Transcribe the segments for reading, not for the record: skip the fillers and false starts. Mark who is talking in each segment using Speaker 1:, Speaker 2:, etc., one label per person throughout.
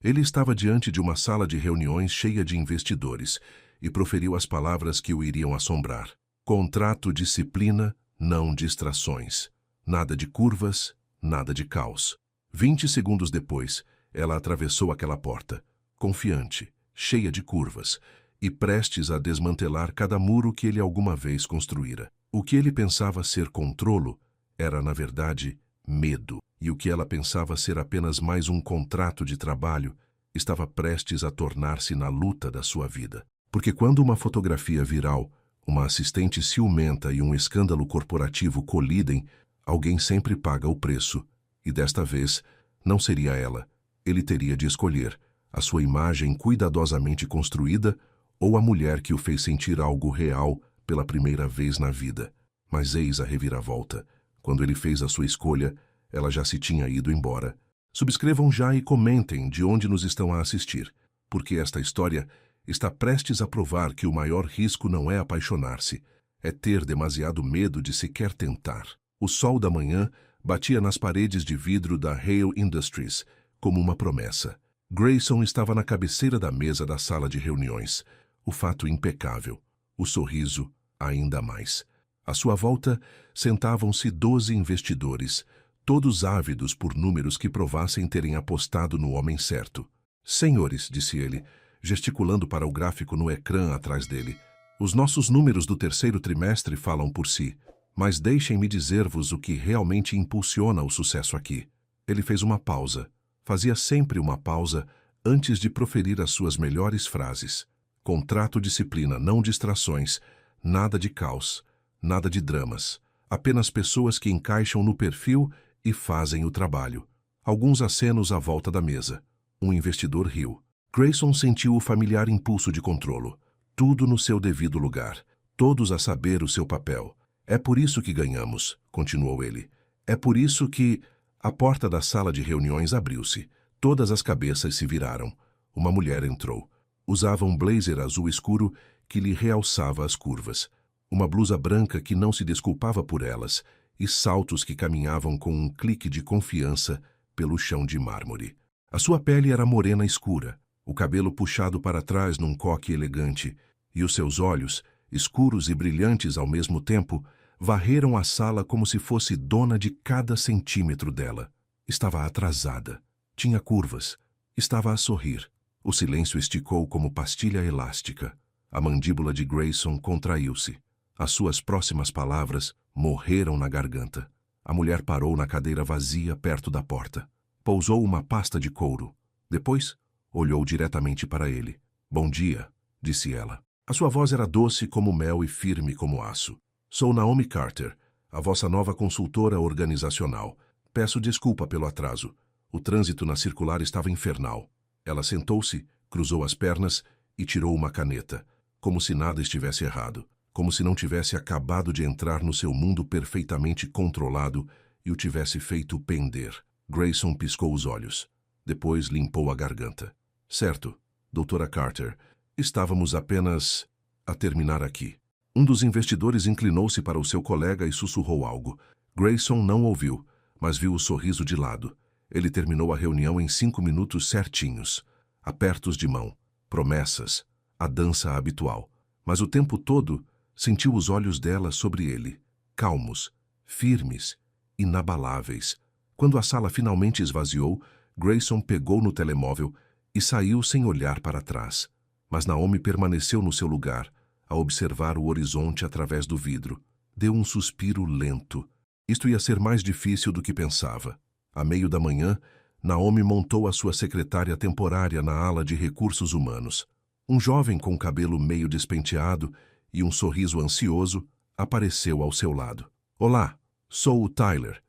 Speaker 1: Ele estava diante de uma sala de reuniões cheia de investidores e proferiu as palavras que o iriam assombrar. Contrato, disciplina, não distrações. Nada de curvas, nada de caos. 20 segundos depois, ela atravessou aquela porta, confiante, cheia de curvas, e prestes a desmantelar cada muro que ele alguma vez construíra. O que ele pensava ser controlo era, na verdade, medo. E o que ela pensava ser apenas mais um contrato de trabalho estava prestes a tornar-se na luta da sua vida. Porque quando uma fotografia viral, uma assistente ciumenta e um escândalo corporativo colidem, alguém sempre paga o preço. E desta vez, não seria ela. Ele teria de escolher a sua imagem cuidadosamente construída ou a mulher que o fez sentir algo real pela primeira vez na vida. Mas eis a reviravolta. Quando ele fez a sua escolha, ela já se tinha ido embora. Subscrevam já e comentem de onde nos estão a assistir, porque esta história está prestes a provar que o maior risco não é apaixonar-se, é ter demasiado medo de sequer tentar. O sol da manhã batia nas paredes de vidro da Hale Industries como uma promessa. Grayson estava na cabeceira da mesa da sala de reuniões, o fato impecável, o sorriso ainda mais. À sua volta, sentavam-se 12 investidores, todos ávidos por números que provassem terem apostado no homem certo. Senhores, disse ele, gesticulando para o gráfico no ecrã atrás dele, os nossos números do terceiro trimestre falam por si, mas deixem-me dizer-vos o que realmente impulsiona o sucesso aqui. Ele fez uma pausa. Fazia sempre uma pausa antes de proferir as suas melhores frases. Contrato, disciplina, não distrações, nada de caos, nada de dramas, apenas pessoas que encaixam no perfil e fazem o trabalho. Alguns acenos à volta da mesa. Um investidor riu. Grayson sentiu o familiar impulso de controlo. Tudo no seu devido lugar. Todos a saber o seu papel. É por isso que ganhamos, continuou ele. É por isso que... A porta da sala de reuniões abriu-se. Todas as cabeças se viraram. Uma mulher entrou. Usava um blazer azul escuro que lhe realçava as curvas. Uma blusa branca que não se desculpava por elas e saltos que caminhavam com um clique de confiança pelo chão de mármore. A sua pele era morena escura, o cabelo puxado para trás num coque elegante, e os seus olhos, escuros e brilhantes ao mesmo tempo, varreram a sala como se fosse dona de cada centímetro dela. Estava atrasada. Tinha curvas. Estava a sorrir. O silêncio esticou como pastilha elástica. A mandíbula de Grayson contraiu-se. As suas próximas palavras morreram na garganta. A mulher parou na cadeira vazia perto da porta. Pousou uma pasta de couro. Depois, olhou diretamente para ele. Bom dia, disse ela. A sua voz era doce como mel e firme como aço. Sou Naomi Carter, a vossa nova consultora organizacional. Peço desculpa pelo atraso. O trânsito na circular estava infernal. Ela sentou-se, cruzou as pernas e tirou uma caneta, como se nada estivesse errado, como se não tivesse acabado de entrar no seu mundo perfeitamente controlado e o tivesse feito pender. Grayson piscou os olhos. Depois limpou a garganta. Certo, doutora Carter, estávamos apenas a terminar aqui. Um dos investidores inclinou-se para o seu colega e sussurrou algo. Grayson não ouviu, mas viu o sorriso de lado. Ele terminou a reunião em 5 minutos certinhos. Apertos de mão, promessas, a dança habitual. Mas o tempo todo sentiu os olhos dela sobre ele, calmos, firmes, inabaláveis. Quando a sala finalmente esvaziou, Grayson pegou no telemóvel e saiu sem olhar para trás. Mas Naomi permaneceu no seu lugar, a observar o horizonte através do vidro. Deu um suspiro lento. Isto ia ser mais difícil do que pensava. À meio da manhã, Naomi montou a sua secretária temporária na ala de recursos humanos. Um jovem com cabelo meio despenteado e um sorriso ansioso apareceu ao seu lado. Olá, sou o Tyler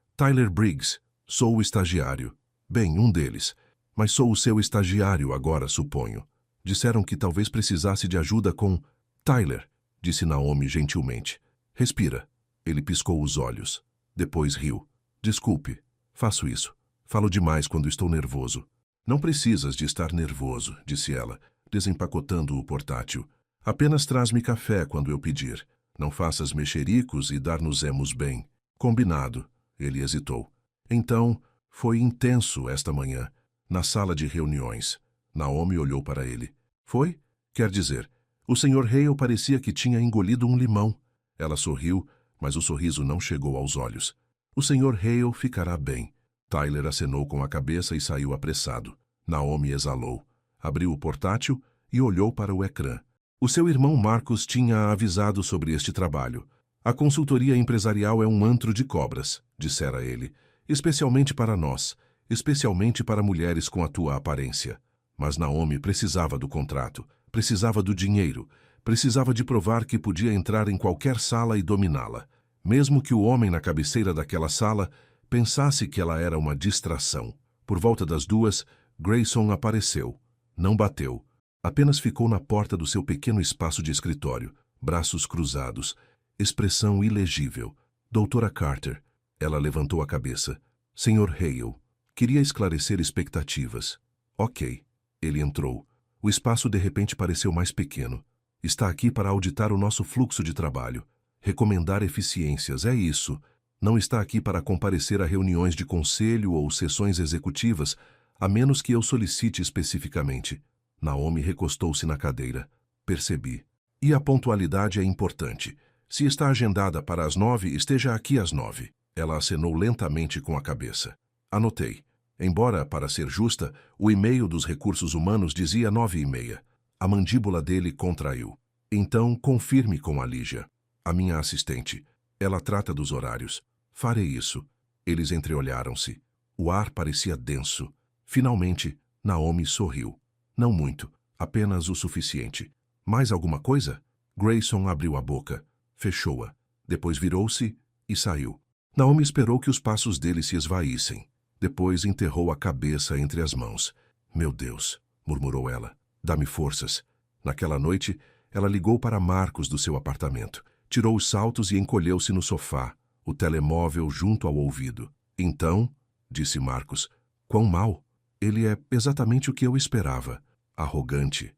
Speaker 1: Briggs. Sou o estagiário. Bem, um deles. Mas sou o seu estagiário agora, suponho. Disseram que talvez precisasse de ajuda com... Tyler, disse Naomi gentilmente. Respira. Ele piscou os olhos. Depois riu. Desculpe, faço isso. Falo demais quando estou nervoso. Não precisas de estar nervoso, disse ela, desempacotando o portátil. Apenas traz-me café quando eu pedir. Não faças mexericos e dar-nos-emos bem. Combinado. Ele hesitou. Então, foi intenso esta manhã. Na sala de reuniões. Naomi olhou para ele. Foi? Quer dizer, o Sr. Hale parecia que tinha engolido um limão. Ela sorriu, mas o sorriso não chegou aos olhos. O Sr. Hale ficará bem. Tyler acenou com a cabeça e saiu apressado. Naomi exalou. Abriu o portátil e olhou para o ecrã. O seu irmão Marcus tinha avisado sobre este trabalho. A consultoria empresarial é um antro de cobras, dissera ele. Especialmente para nós. Especialmente para mulheres com a tua aparência. Mas Naomi precisava do contrato. Precisava do dinheiro. Precisava de provar que podia entrar em qualquer sala e dominá-la. Mesmo que o homem na cabeceira daquela sala pensasse que ela era uma distração. Por volta das 2, Grayson apareceu. Não bateu. Apenas ficou na porta do seu pequeno espaço de escritório, braços cruzados, expressão ilegível. Doutora Carter. Ela levantou a cabeça. Sr. Hale. Queria esclarecer expectativas. Ok. Ele entrou. O espaço de repente pareceu mais pequeno. Está aqui para auditar o nosso fluxo de trabalho. Recomendar eficiências, é isso. Não está aqui para comparecer a reuniões de conselho ou sessões executivas, a menos que eu solicite especificamente. Naomi recostou-se na cadeira. Percebi. E a pontualidade é importante. Se está agendada para as 9, esteja aqui às 9. Ela acenou lentamente com a cabeça. Anotei. Embora, para ser justa, o e-mail dos recursos humanos dizia 9:30. A mandíbula dele contraiu. Então, confirme com a Lígia. A minha assistente. Ela trata dos horários. Farei isso. Eles entreolharam-se. O ar parecia denso. Finalmente, Naomi sorriu. Não muito, apenas o suficiente. Mais alguma coisa? Grayson abriu a boca. Fechou-a. Depois virou-se e saiu. Naomi esperou que os passos dele se esvaíssem. Depois enterrou a cabeça entre as mãos. Meu Deus, murmurou ela. Dá-me forças. Naquela noite, ela ligou para Marcos do seu apartamento. Tirou os saltos e encolheu-se no sofá, o telemóvel junto ao ouvido. Então, disse Marcos, quão mal. Ele é exatamente o que eu esperava. Arrogante,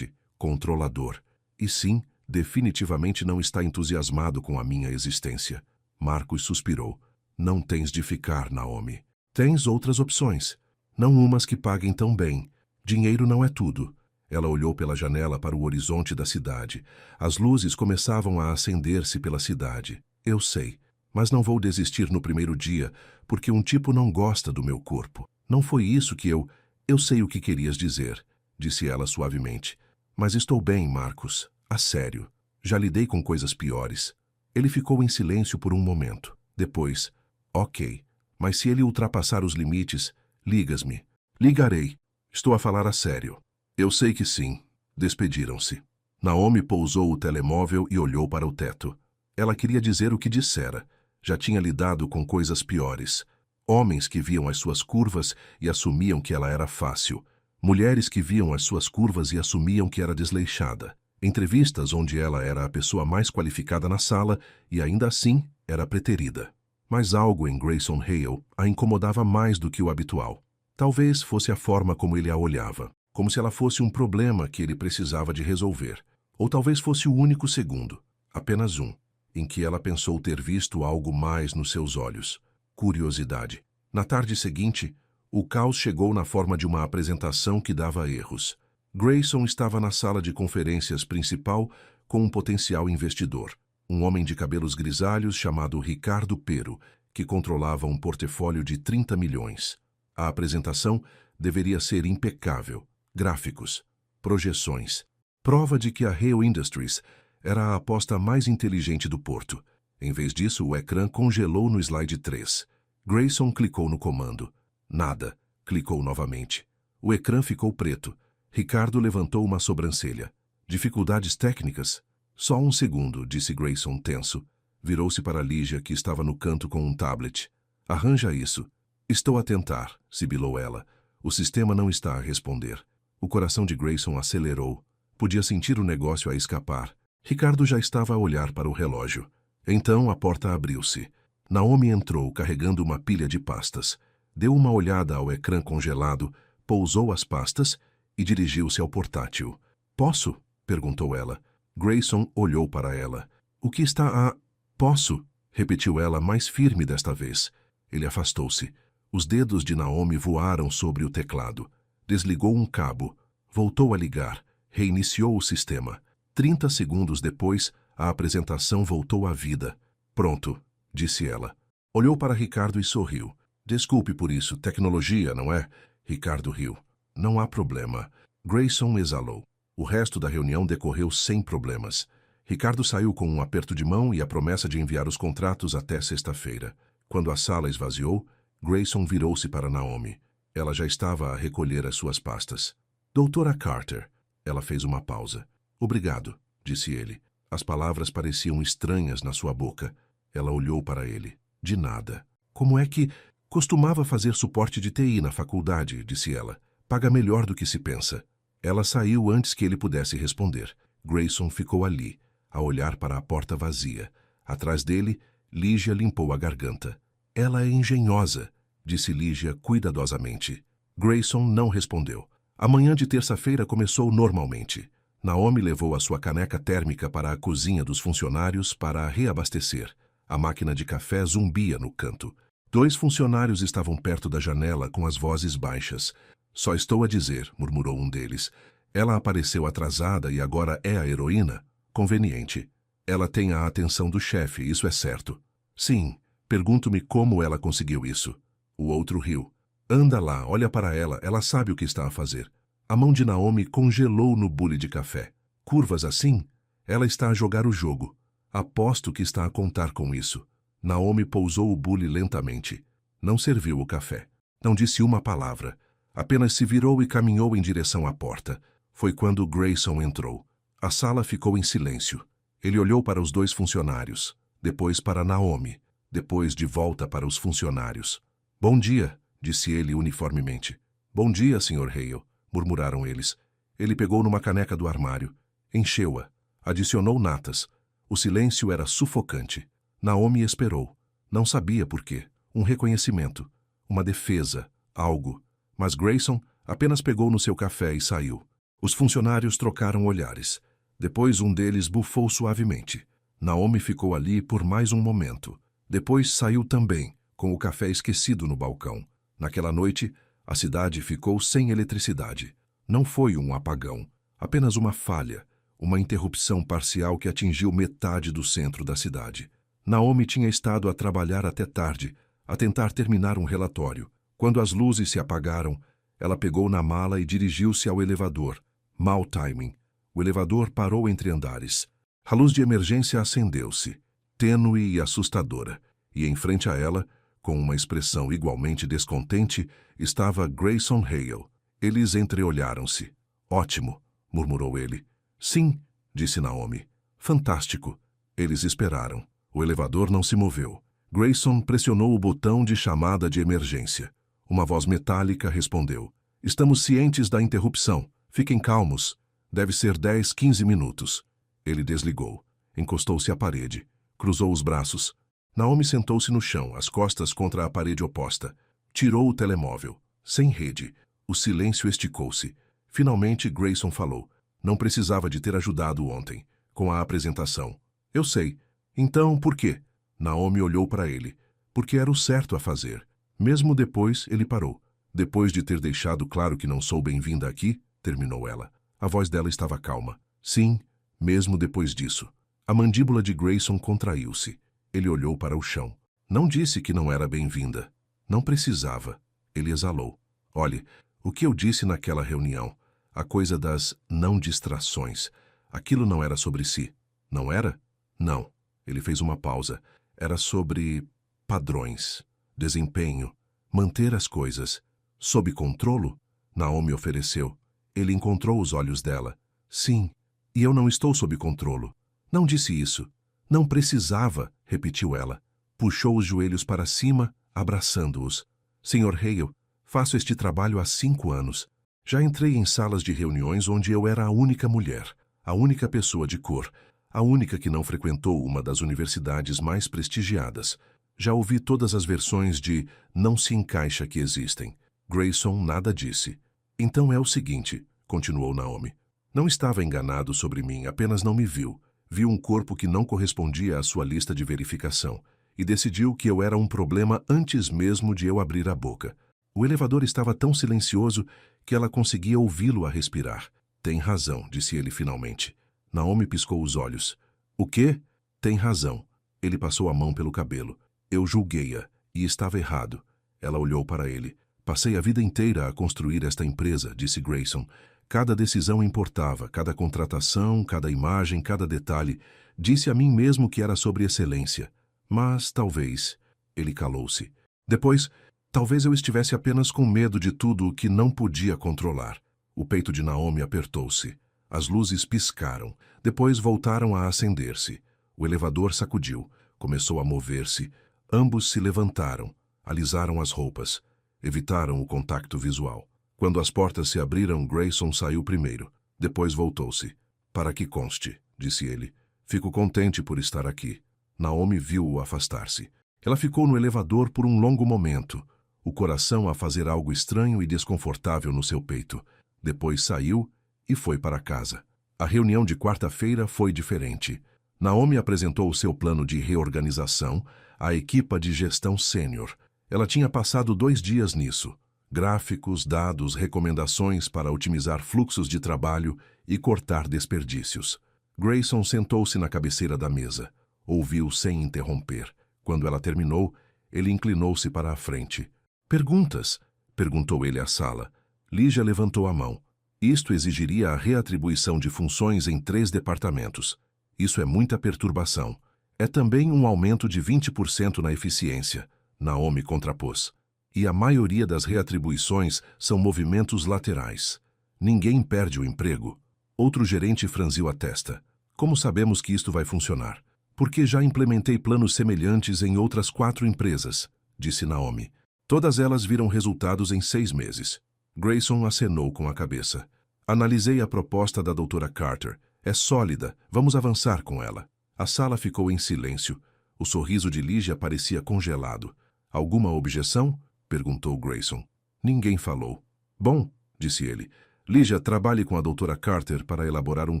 Speaker 1: controlador. E sim, definitivamente não está entusiasmado com a minha existência. Marcos suspirou. Não tens de ficar, Naomi. Tens outras opções. Não umas que paguem tão bem. Dinheiro não é tudo. Ela olhou pela janela para o horizonte da cidade. As luzes começavam a acender-se pela cidade. Eu sei, mas não vou desistir no primeiro dia, porque um tipo não gosta do meu corpo. Não foi isso que eu... Eu sei o que querias dizer, disse ela suavemente. Mas estou bem, Marcos. A sério. Já lidei com coisas piores. Ele ficou em silêncio por um momento. Depois, ok, mas se ele ultrapassar os limites, ligas-me. Ligarei. Estou a falar a sério. Eu sei que sim. Despediram-se. Naomi pousou o telemóvel e olhou para o teto. Ela queria dizer o que dissera. Já tinha lidado com coisas piores. Homens que viam as suas curvas e assumiam que ela era fácil. Mulheres que viam as suas curvas e assumiam que era desleixada. Entrevistas onde ela era a pessoa mais qualificada na sala e ainda assim era preterida. Mas algo em Grayson Hale a incomodava mais do que o habitual. Talvez fosse a forma como ele a olhava, como se ela fosse um problema que ele precisava de resolver. Ou talvez fosse o único segundo, apenas um, em que ela pensou ter visto algo mais nos seus olhos. Curiosidade. Na tarde seguinte, o caos chegou na forma de uma apresentação que dava erros. Grayson estava na sala de conferências principal com um potencial investidor, um homem de cabelos grisalhos chamado Ricardo Pero, que controlava um portfólio de 30 milhões. A apresentação deveria ser impecável. Gráficos, projeções, prova de que a Hale Industries era a aposta mais inteligente do porto. Em vez disso, o ecrã congelou no slide 3. Grayson clicou no comando. Nada. Clicou novamente. O ecrã ficou preto. Ricardo levantou uma sobrancelha. Dificuldades técnicas? Só um segundo, disse Grayson tenso. Virou-se para Lígia, que estava no canto com um tablet. Arranja isso. Estou a tentar, sibilou ela. O sistema não está a responder. O coração de Grayson acelerou. Podia sentir o negócio a escapar. Ricardo já estava a olhar para o relógio. Então a porta abriu-se. Naomi entrou carregando uma pilha de pastas. Deu uma olhada ao ecrã congelado, pousou as pastas e dirigiu-se ao portátil. Posso? Perguntou ela. Grayson olhou para ela. O que está a... Posso? Repetiu ela mais firme desta vez. Ele afastou-se. Os dedos de Naomi voaram sobre o teclado. Desligou um cabo. Voltou a ligar. Reiniciou o sistema. 30 segundos depois, a apresentação voltou à vida. Pronto, disse ela. Olhou para Ricardo e sorriu. Desculpe por isso, tecnologia, não é? Ricardo riu. Não há problema. Grayson exalou. O resto da reunião decorreu sem problemas. Ricardo saiu com um aperto de mão e a promessa de enviar os contratos até sexta-feira. Quando a sala esvaziou, Grayson virou-se para Naomi. Ela já estava a recolher as suas pastas. Doutora Carter. Ela fez uma pausa. Obrigado, disse ele. As palavras pareciam estranhas na sua boca. Ela olhou para ele. De nada. Como é que... Costumava fazer suporte de TI na faculdade, disse ela. Paga melhor do que se pensa. Ela saiu antes que ele pudesse responder. Grayson ficou ali, a olhar para a porta vazia. Atrás dele, Lígia limpou a garganta. Ela é engenhosa, disse Lígia cuidadosamente. Grayson não respondeu. A manhã de terça-feira começou normalmente. Naomi levou a sua caneca térmica para a cozinha dos funcionários para a reabastecer. A máquina de café zumbia no canto. 2 funcionários estavam perto da janela com as vozes baixas. Só estou a dizer, murmurou um deles. Ela apareceu atrasada e agora é a heroína? Conveniente. Ela tem a atenção do chefe, isso é certo. Sim, pergunto-me como ela conseguiu isso. O outro riu. Anda lá, olha para ela, ela sabe o que está a fazer. A mão de Naomi congelou no bule de café. Curvas assim? Ela está a jogar o jogo. Aposto que está a contar com isso. Naomi pousou o bule lentamente. Não serviu o café. Não disse uma palavra. Apenas se virou e caminhou em direção à porta. Foi quando Grayson entrou. A sala ficou em silêncio. Ele olhou para os 2 funcionários, depois para Naomi, depois de volta para os funcionários. Bom dia, disse ele uniformemente. Bom dia, Sr. Hale, murmuraram eles. Ele pegou numa caneca do armário, encheu-a, adicionou natas. O silêncio era sufocante. Naomi esperou. Não sabia por quê. Um reconhecimento, uma defesa, algo. Mas Grayson apenas pegou no seu café e saiu. Os funcionários trocaram olhares. Depois um deles bufou suavemente. Naomi ficou ali por mais um momento. Depois saiu também, com o café esquecido no balcão. Naquela noite, a cidade ficou sem eletricidade. Não foi um apagão, apenas uma falha, uma interrupção parcial que atingiu metade do centro da cidade. Naomi tinha estado a trabalhar até tarde, a tentar terminar um relatório. Quando as luzes se apagaram, ela pegou na mala e dirigiu-se ao elevador. Mau timing. O elevador parou entre andares. A luz de emergência acendeu-se, tênue e assustadora, e em frente a ela, com uma expressão igualmente descontente, estava Grayson Hale. Eles entreolharam-se. Ótimo, murmurou ele. Sim, disse Naomi. Fantástico. Eles esperaram. O elevador não se moveu. Grayson pressionou o botão de chamada de emergência. Uma voz metálica respondeu. Estamos cientes da interrupção. Fiquem calmos. Deve ser 10, 15 minutos. Ele desligou. Encostou-se à parede. Cruzou os braços. Naomi sentou-se no chão, as costas contra a parede oposta. Tirou o telemóvel. Sem rede. O silêncio esticou-se. Finalmente, Grayson falou. Não precisava de ter ajudado ontem, com a apresentação. Eu sei. Então, por quê? Naomi olhou para ele. Porque era o certo a fazer. Mesmo depois, ele parou. Depois de ter deixado claro que não sou bem-vinda aqui, terminou ela. A voz dela estava calma. Sim, mesmo depois disso. A mandíbula de Grayson contraiu-se. Ele olhou para o chão. Não disse que não era bem-vinda. Não precisava. Ele exalou. Olhe, o que eu disse naquela reunião, a coisa das não distrações, aquilo não era sobre si. Não era? Não. Ele fez uma pausa. Era sobre padrões, desempenho, manter as coisas. Sob controlo? Naomi ofereceu. Ele encontrou os olhos dela. Sim, e eu não estou sob controlo. Não disse isso. Não precisava, repetiu ela. Puxou os joelhos para cima, abraçando-os. Sr. Hale, faço este trabalho há 5 anos. Já entrei em salas de reuniões onde eu era a única mulher, a única pessoa de cor, a única que não frequentou uma das universidades mais prestigiadas. Já ouvi todas as versões de não se encaixa que existem. Grayson nada disse. Então é o seguinte, continuou Naomi. Não estava enganado sobre mim, apenas não me viu. Viu um corpo que não correspondia à sua lista de verificação. e decidiu que eu era um problema antes mesmo de eu abrir a boca. O elevador estava tão silencioso que ela conseguia ouvi-lo a respirar. Tem razão, disse ele finalmente. Naomi piscou os olhos. O quê? Tem razão. Ele passou a mão pelo cabelo. Eu julguei-a, e estava errado. Ela olhou para ele. Passei a vida inteira a construir esta empresa, disse Grayson. Cada decisão importava, cada contratação, cada imagem, cada detalhe. Disse a mim mesmo que era sobre excelência. Mas, talvez... Ele calou-se. Depois, talvez eu estivesse apenas com medo de tudo o que não podia controlar. O peito de Naomi apertou-se. As luzes piscaram. Depois voltaram a acender-se. O elevador sacudiu. Começou a mover-se. Ambos se levantaram. Alisaram as roupas. Evitaram o contato visual. Quando as portas se abriram, Grayson saiu primeiro. Depois voltou-se. Para que conste, disse ele. Fico contente por estar aqui. Naomi viu-o afastar-se. Ela ficou no elevador por um longo momento, o coração a fazer algo estranho e desconfortável no seu peito. Depois saiu e foi para casa. A reunião de quarta-feira foi diferente. Naomi apresentou o seu plano de reorganização à equipa de gestão sênior. Ela tinha passado 2 dias nisso. Gráficos, dados, recomendações para otimizar fluxos de trabalho e cortar desperdícios. Grayson sentou-se na cabeceira da mesa. Ouviu sem interromper. Quando ela terminou, ele inclinou-se para a frente. Perguntas? Perguntou ele à sala. Lígia levantou a mão. Isto exigiria a reatribuição de funções em 3 departamentos. Isso é muita perturbação. É também um aumento de 20% na eficiência. Naomi contrapôs. E a maioria das reatribuições são movimentos laterais. Ninguém perde o emprego. Outro gerente franziu a testa. Como sabemos que isto vai funcionar? Porque já implementei planos semelhantes em outras 4 empresas, disse Naomi. Todas elas viram resultados em 6 meses. Grayson acenou com a cabeça. Analisei a proposta da doutora Carter. É sólida, vamos avançar com ela. A sala ficou em silêncio. O sorriso de Lígia parecia congelado. Alguma objeção? Perguntou Grayson. Ninguém falou. Bom, disse ele. Lígia, trabalhe com a doutora Carter para elaborar um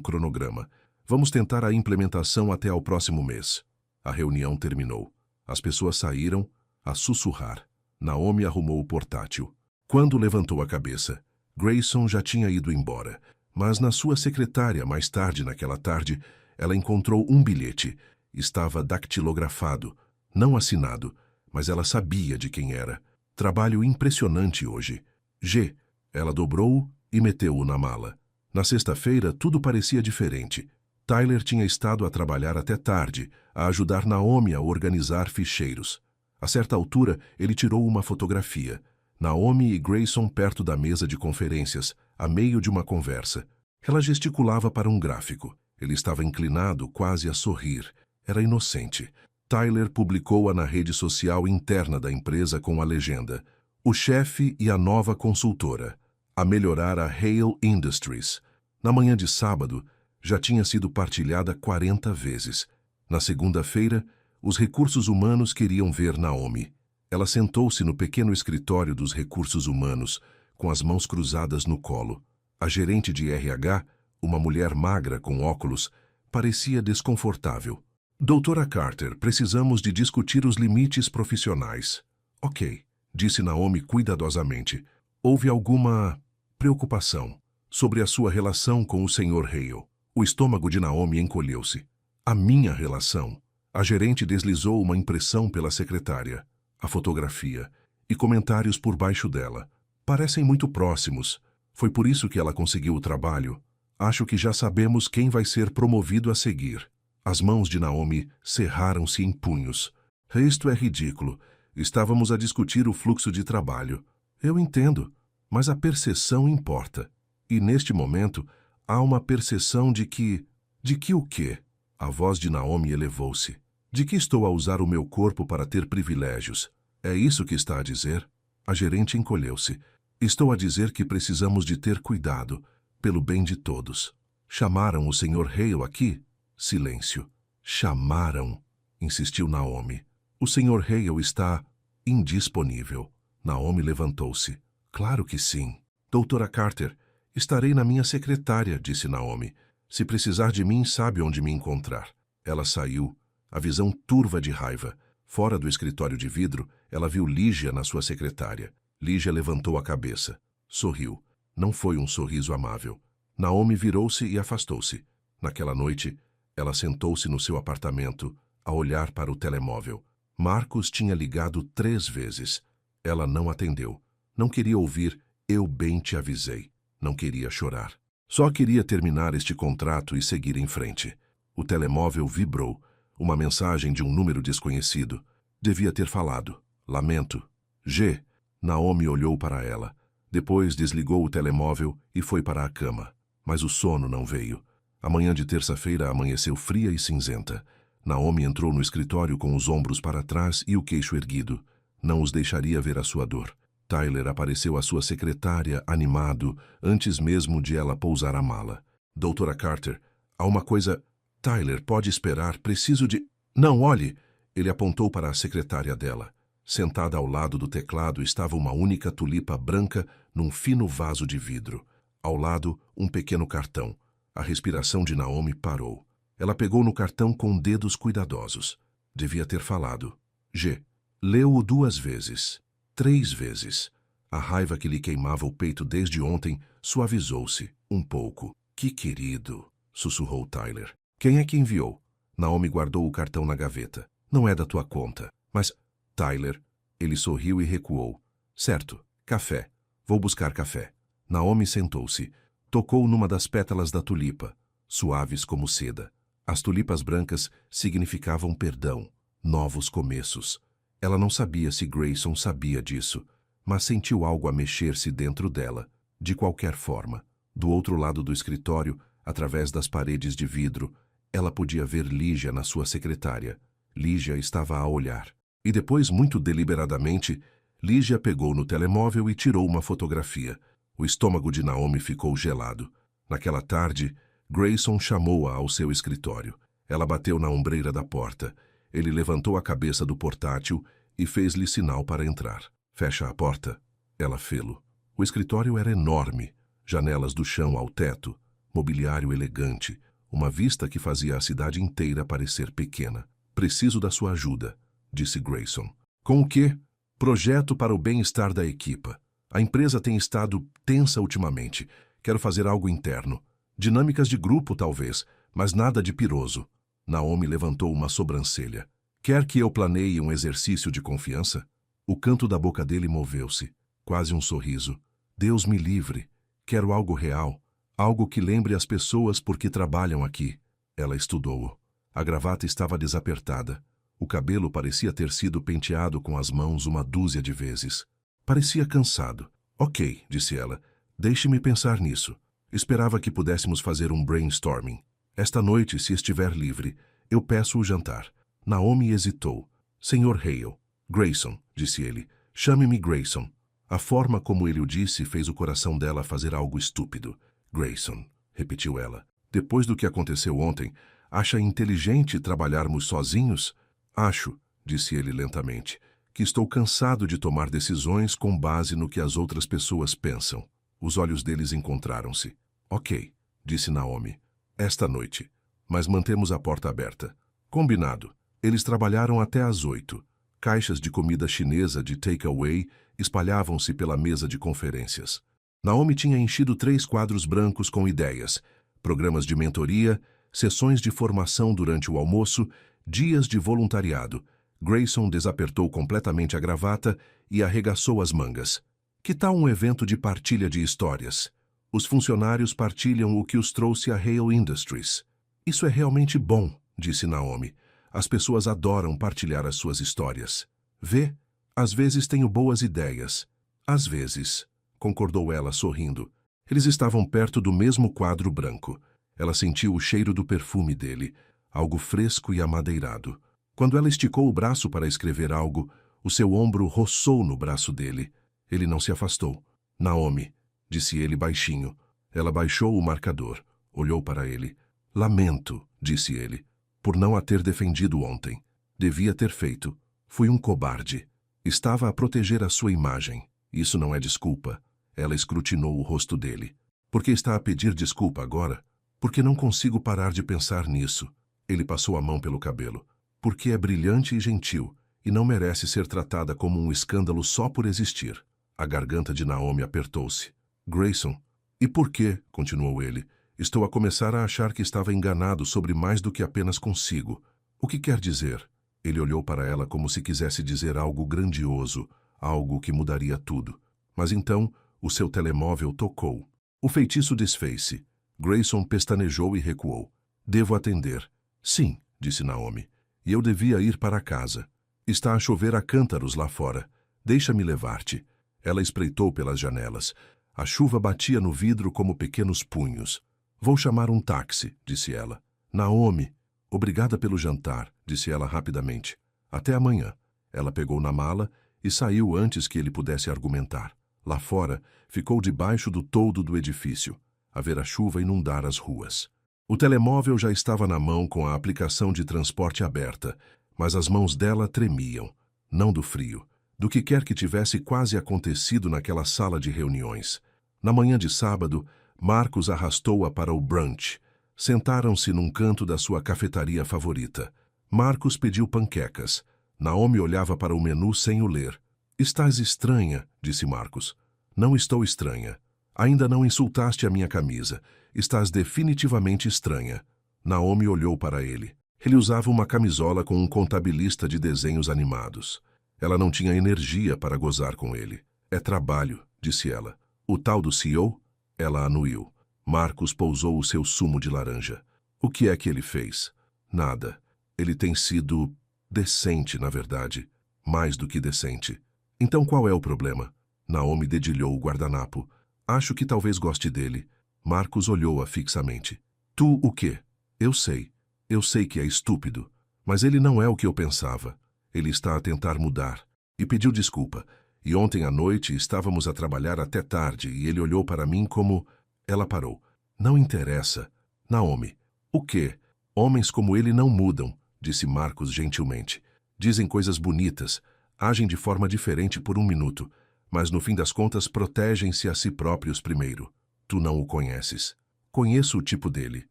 Speaker 1: cronograma. Vamos tentar a implementação até ao próximo mês. A reunião terminou. As pessoas saíram a sussurrar. Naomi arrumou o portátil. Quando levantou a cabeça, Grayson já tinha ido embora. Mas na sua secretária, mais tarde naquela tarde, ela encontrou um bilhete. Estava dactilografado, não assinado, mas ela sabia de quem era. Trabalho impressionante hoje. G. Ela dobrou-o e meteu-o na mala. Na sexta-feira, tudo parecia diferente. Tyler tinha estado a trabalhar até tarde, a ajudar Naomi a organizar ficheiros. A certa altura, ele tirou uma fotografia. Naomi e Grayson perto da mesa de conferências, a meio de uma conversa. Ela gesticulava para um gráfico. Ele estava inclinado, quase a sorrir. Era inocente. Tyler publicou-a na rede social interna da empresa com a legenda: O chefe e a nova consultora. A melhorar a Hale Industries. Na manhã de sábado, já tinha sido partilhada 40 vezes. Na segunda-feira, os recursos humanos queriam ver Naomi. Ela sentou-se no pequeno escritório dos recursos humanos, com as mãos cruzadas no colo. A gerente de RH, uma mulher magra com óculos, parecia desconfortável. Doutora Carter, precisamos de discutir os limites profissionais. Ok, disse Naomi cuidadosamente. Houve alguma preocupação sobre a sua relação com o Sr. Hale. O estômago de Naomi encolheu-se. A minha relação. A gerente deslizou uma impressão pela secretária, a fotografia, e comentários por baixo dela. Parecem muito próximos. Foi por isso que ela conseguiu o trabalho. Acho que já sabemos quem vai ser promovido a seguir. As mãos de Naomi cerraram-se em punhos. Isto é ridículo. Estávamos a discutir o fluxo de trabalho. Eu entendo, mas a percepção importa. E neste momento, há uma percepção de que... De que o quê? A voz de Naomi elevou-se. De que estou a usar o meu corpo para ter privilégios? É isso que está a dizer? A gerente encolheu-se. Estou a dizer que precisamos de ter cuidado, pelo bem de todos. Chamaram o Sr. Hale aqui? Silêncio. Chamaram, insistiu Naomi. O Sr. Hale está indisponível. Naomi levantou-se. Claro que sim. Doutora Carter, estarei na minha secretária, disse Naomi. Se precisar de mim, sabe onde me encontrar. Ela saiu, a visão turva de raiva. Fora do escritório de vidro, ela viu Lígia na sua secretária. Lígia levantou a cabeça. Sorriu. Não foi um sorriso amável. Naomi virou-se e afastou-se. Naquela noite, ela sentou-se no seu apartamento, a olhar para o telemóvel. Marcos tinha ligado 3 vezes. Ela não atendeu. Não queria ouvir "eu bem te avisei". Não queria chorar. Só queria terminar este contrato e seguir em frente. O telemóvel vibrou. Uma mensagem de um número desconhecido. Devia ter falado. Lamento. G. Naomi olhou para ela. Depois desligou o telemóvel e foi para a cama. Mas o sono não veio. A manhã de terça-feira amanheceu fria e cinzenta. Naomi entrou no escritório com os ombros para trás e o queixo erguido. Não os deixaria ver a sua dor. Tyler apareceu à sua secretária, animado, antes mesmo de ela pousar a mala. Doutora Carter, há uma coisa... Tyler, pode esperar, preciso de... Não, olhe! Ele apontou para a secretária dela. Sentada ao lado do teclado estava uma única tulipa branca num fino vaso de vidro. Ao lado, um pequeno cartão. A respiração de Naomi parou. Ela pegou no cartão com dedos cuidadosos. Devia ter falado. G. Leu-o 2 vezes. 3 vezes. A raiva que lhe queimava o peito desde ontem suavizou-se um pouco. Que querido, sussurrou Tyler. Quem é que enviou? Naomi guardou o cartão na gaveta. Não é da tua conta. Mas, Tyler, ele sorriu e recuou. Certo, café. Vou buscar café. Naomi sentou-se. Tocou numa das pétalas da tulipa, suaves como seda. As tulipas brancas significavam perdão, novos começos. Ela não sabia se Grayson sabia disso, mas sentiu algo a mexer-se dentro dela, de qualquer forma. Do outro lado do escritório, através das paredes de vidro, ela podia ver Lígia na sua secretária. Lígia estava a olhar. E depois, muito deliberadamente, Lígia pegou no telemóvel e tirou uma fotografia. O estômago de Naomi ficou gelado. Naquela tarde, Grayson chamou-a ao seu escritório. Ela bateu na ombreira da porta. Ele levantou a cabeça do portátil e fez-lhe sinal para entrar. Fecha a porta. Ela fê-lo. O escritório era enorme. Janelas do chão ao teto. Mobiliário elegante. Uma vista que fazia a cidade inteira parecer pequena. Preciso da sua ajuda, disse Grayson. Com o quê? Projeto para o bem-estar da equipa. A empresa tem estado tensa ultimamente. Quero fazer algo interno. Dinâmicas de grupo, talvez, mas nada de piroso. Naomi levantou uma sobrancelha. Quer que eu planeie um exercício de confiança? O canto da boca dele moveu-se. Quase um sorriso. Deus me livre. Quero algo real. Algo que lembre as pessoas por que trabalham aqui. Ela estudou-o. A gravata estava desapertada. O cabelo parecia ter sido penteado com as mãos uma dúzia de vezes. Parecia cansado. Ok, disse ela. Deixe-me pensar nisso. Esperava que pudéssemos fazer um brainstorming. Esta noite, se estiver livre, eu peço o jantar. Naomi hesitou. Senhor Hale. Grayson, disse ele. Chame-me Grayson. A forma como ele o disse fez o coração dela fazer algo estúpido. Grayson, repetiu ela. Depois do que aconteceu ontem, acha inteligente trabalharmos sozinhos? Acho, disse ele lentamente, que estou cansado de tomar decisões com base no que as outras pessoas pensam. Os olhos deles encontraram-se. Ok, disse Naomi. Esta noite. Mas mantemos a porta aberta. Combinado. Eles trabalharam até às 8. Caixas de comida chinesa de takeaway espalhavam-se pela mesa de conferências. Naomi tinha enchido 3 quadros brancos com ideias, programas de mentoria, sessões de formação durante o almoço, dias de voluntariado. Grayson desapertou completamente a gravata e arregaçou as mangas. Que tal um evento de partilha de histórias? Os funcionários partilham o que os trouxe a Hale Industries. Isso é realmente bom, disse Naomi. As pessoas adoram partilhar as suas histórias. Vê, às vezes tenho boas ideias. Às vezes, concordou ela sorrindo. Eles estavam perto do mesmo quadro branco. Ela sentiu o cheiro do perfume dele, algo fresco e amadeirado. Quando ela esticou o braço para escrever algo, o seu ombro roçou no braço dele. Ele não se afastou. Naomi, disse ele baixinho. Ela baixou o marcador, olhou para ele. Lamento, disse ele, por não a ter defendido ontem. Devia ter feito. Fui um cobarde. Estava a proteger a sua imagem. Isso não é desculpa. Ela escrutinou o rosto dele. Por que está a pedir desculpa agora? Porque não consigo parar de pensar nisso. Ele passou a mão pelo cabelo. Porque é brilhante e gentil. e não merece ser tratada como um escândalo só por existir. A garganta de Naomi apertou-se. Grayson, e por quê? Continuou ele. Estou a começar a achar que estava enganado sobre mais do que apenas consigo. O que quer dizer? Ele olhou para ela como se quisesse dizer algo grandioso, algo que mudaria tudo. Mas então, o seu telemóvel tocou. O feitiço desfez-se. Grayson pestanejou e recuou. Devo atender. Sim, disse Naomi. E eu devia ir para casa. Está a chover a cântaros lá fora. Deixa-me levar-te. Ela espreitou pelas janelas. A chuva batia no vidro como pequenos punhos. Vou chamar um táxi, disse ela. Naomi, obrigada pelo jantar, disse ela rapidamente. Até amanhã. Ela pegou na mala e saiu antes que ele pudesse argumentar. Lá fora, ficou debaixo do toldo do edifício, a ver a chuva inundar as ruas. O telemóvel já estava na mão com a aplicação de transporte aberta, mas as mãos dela tremiam, não do frio, do que quer que tivesse quase acontecido naquela sala de reuniões. Na manhã de sábado, Marcos arrastou-a para o brunch. Sentaram-se num canto da sua cafetaria favorita. Marcos pediu panquecas. Naomi olhava para o menu sem o ler. Estás estranha, disse Marcos. Não estou estranha. Ainda não insultaste a minha camisa. Estás definitivamente estranha. Naomi olhou para ele. Ele usava uma camisola com um contabilista de desenhos animados. Ela não tinha energia para gozar com ele. É trabalho, disse ela. O tal do CEO? Ela anuiu. Marcos pousou o seu sumo de laranja. O que é que ele fez? Nada. Ele tem sido decente, na verdade. Mais do que decente. Então qual é o problema? Naomi dedilhou o guardanapo. Acho que talvez goste dele. Marcos olhou-a fixamente. Tu o quê? Eu sei. Eu sei que é estúpido. Mas ele não é o que eu pensava. Ele está a tentar mudar. E pediu desculpa. E ontem à noite estávamos a trabalhar até tarde e ele olhou para mim como... Ela parou. Não interessa. Naomi. O quê? Homens como ele não mudam, disse Marcos gentilmente. Dizem coisas bonitas, agem de forma diferente por um minuto, mas no fim das contas protegem-se a si próprios primeiro. Tu não o conheces. Conheço o tipo dele.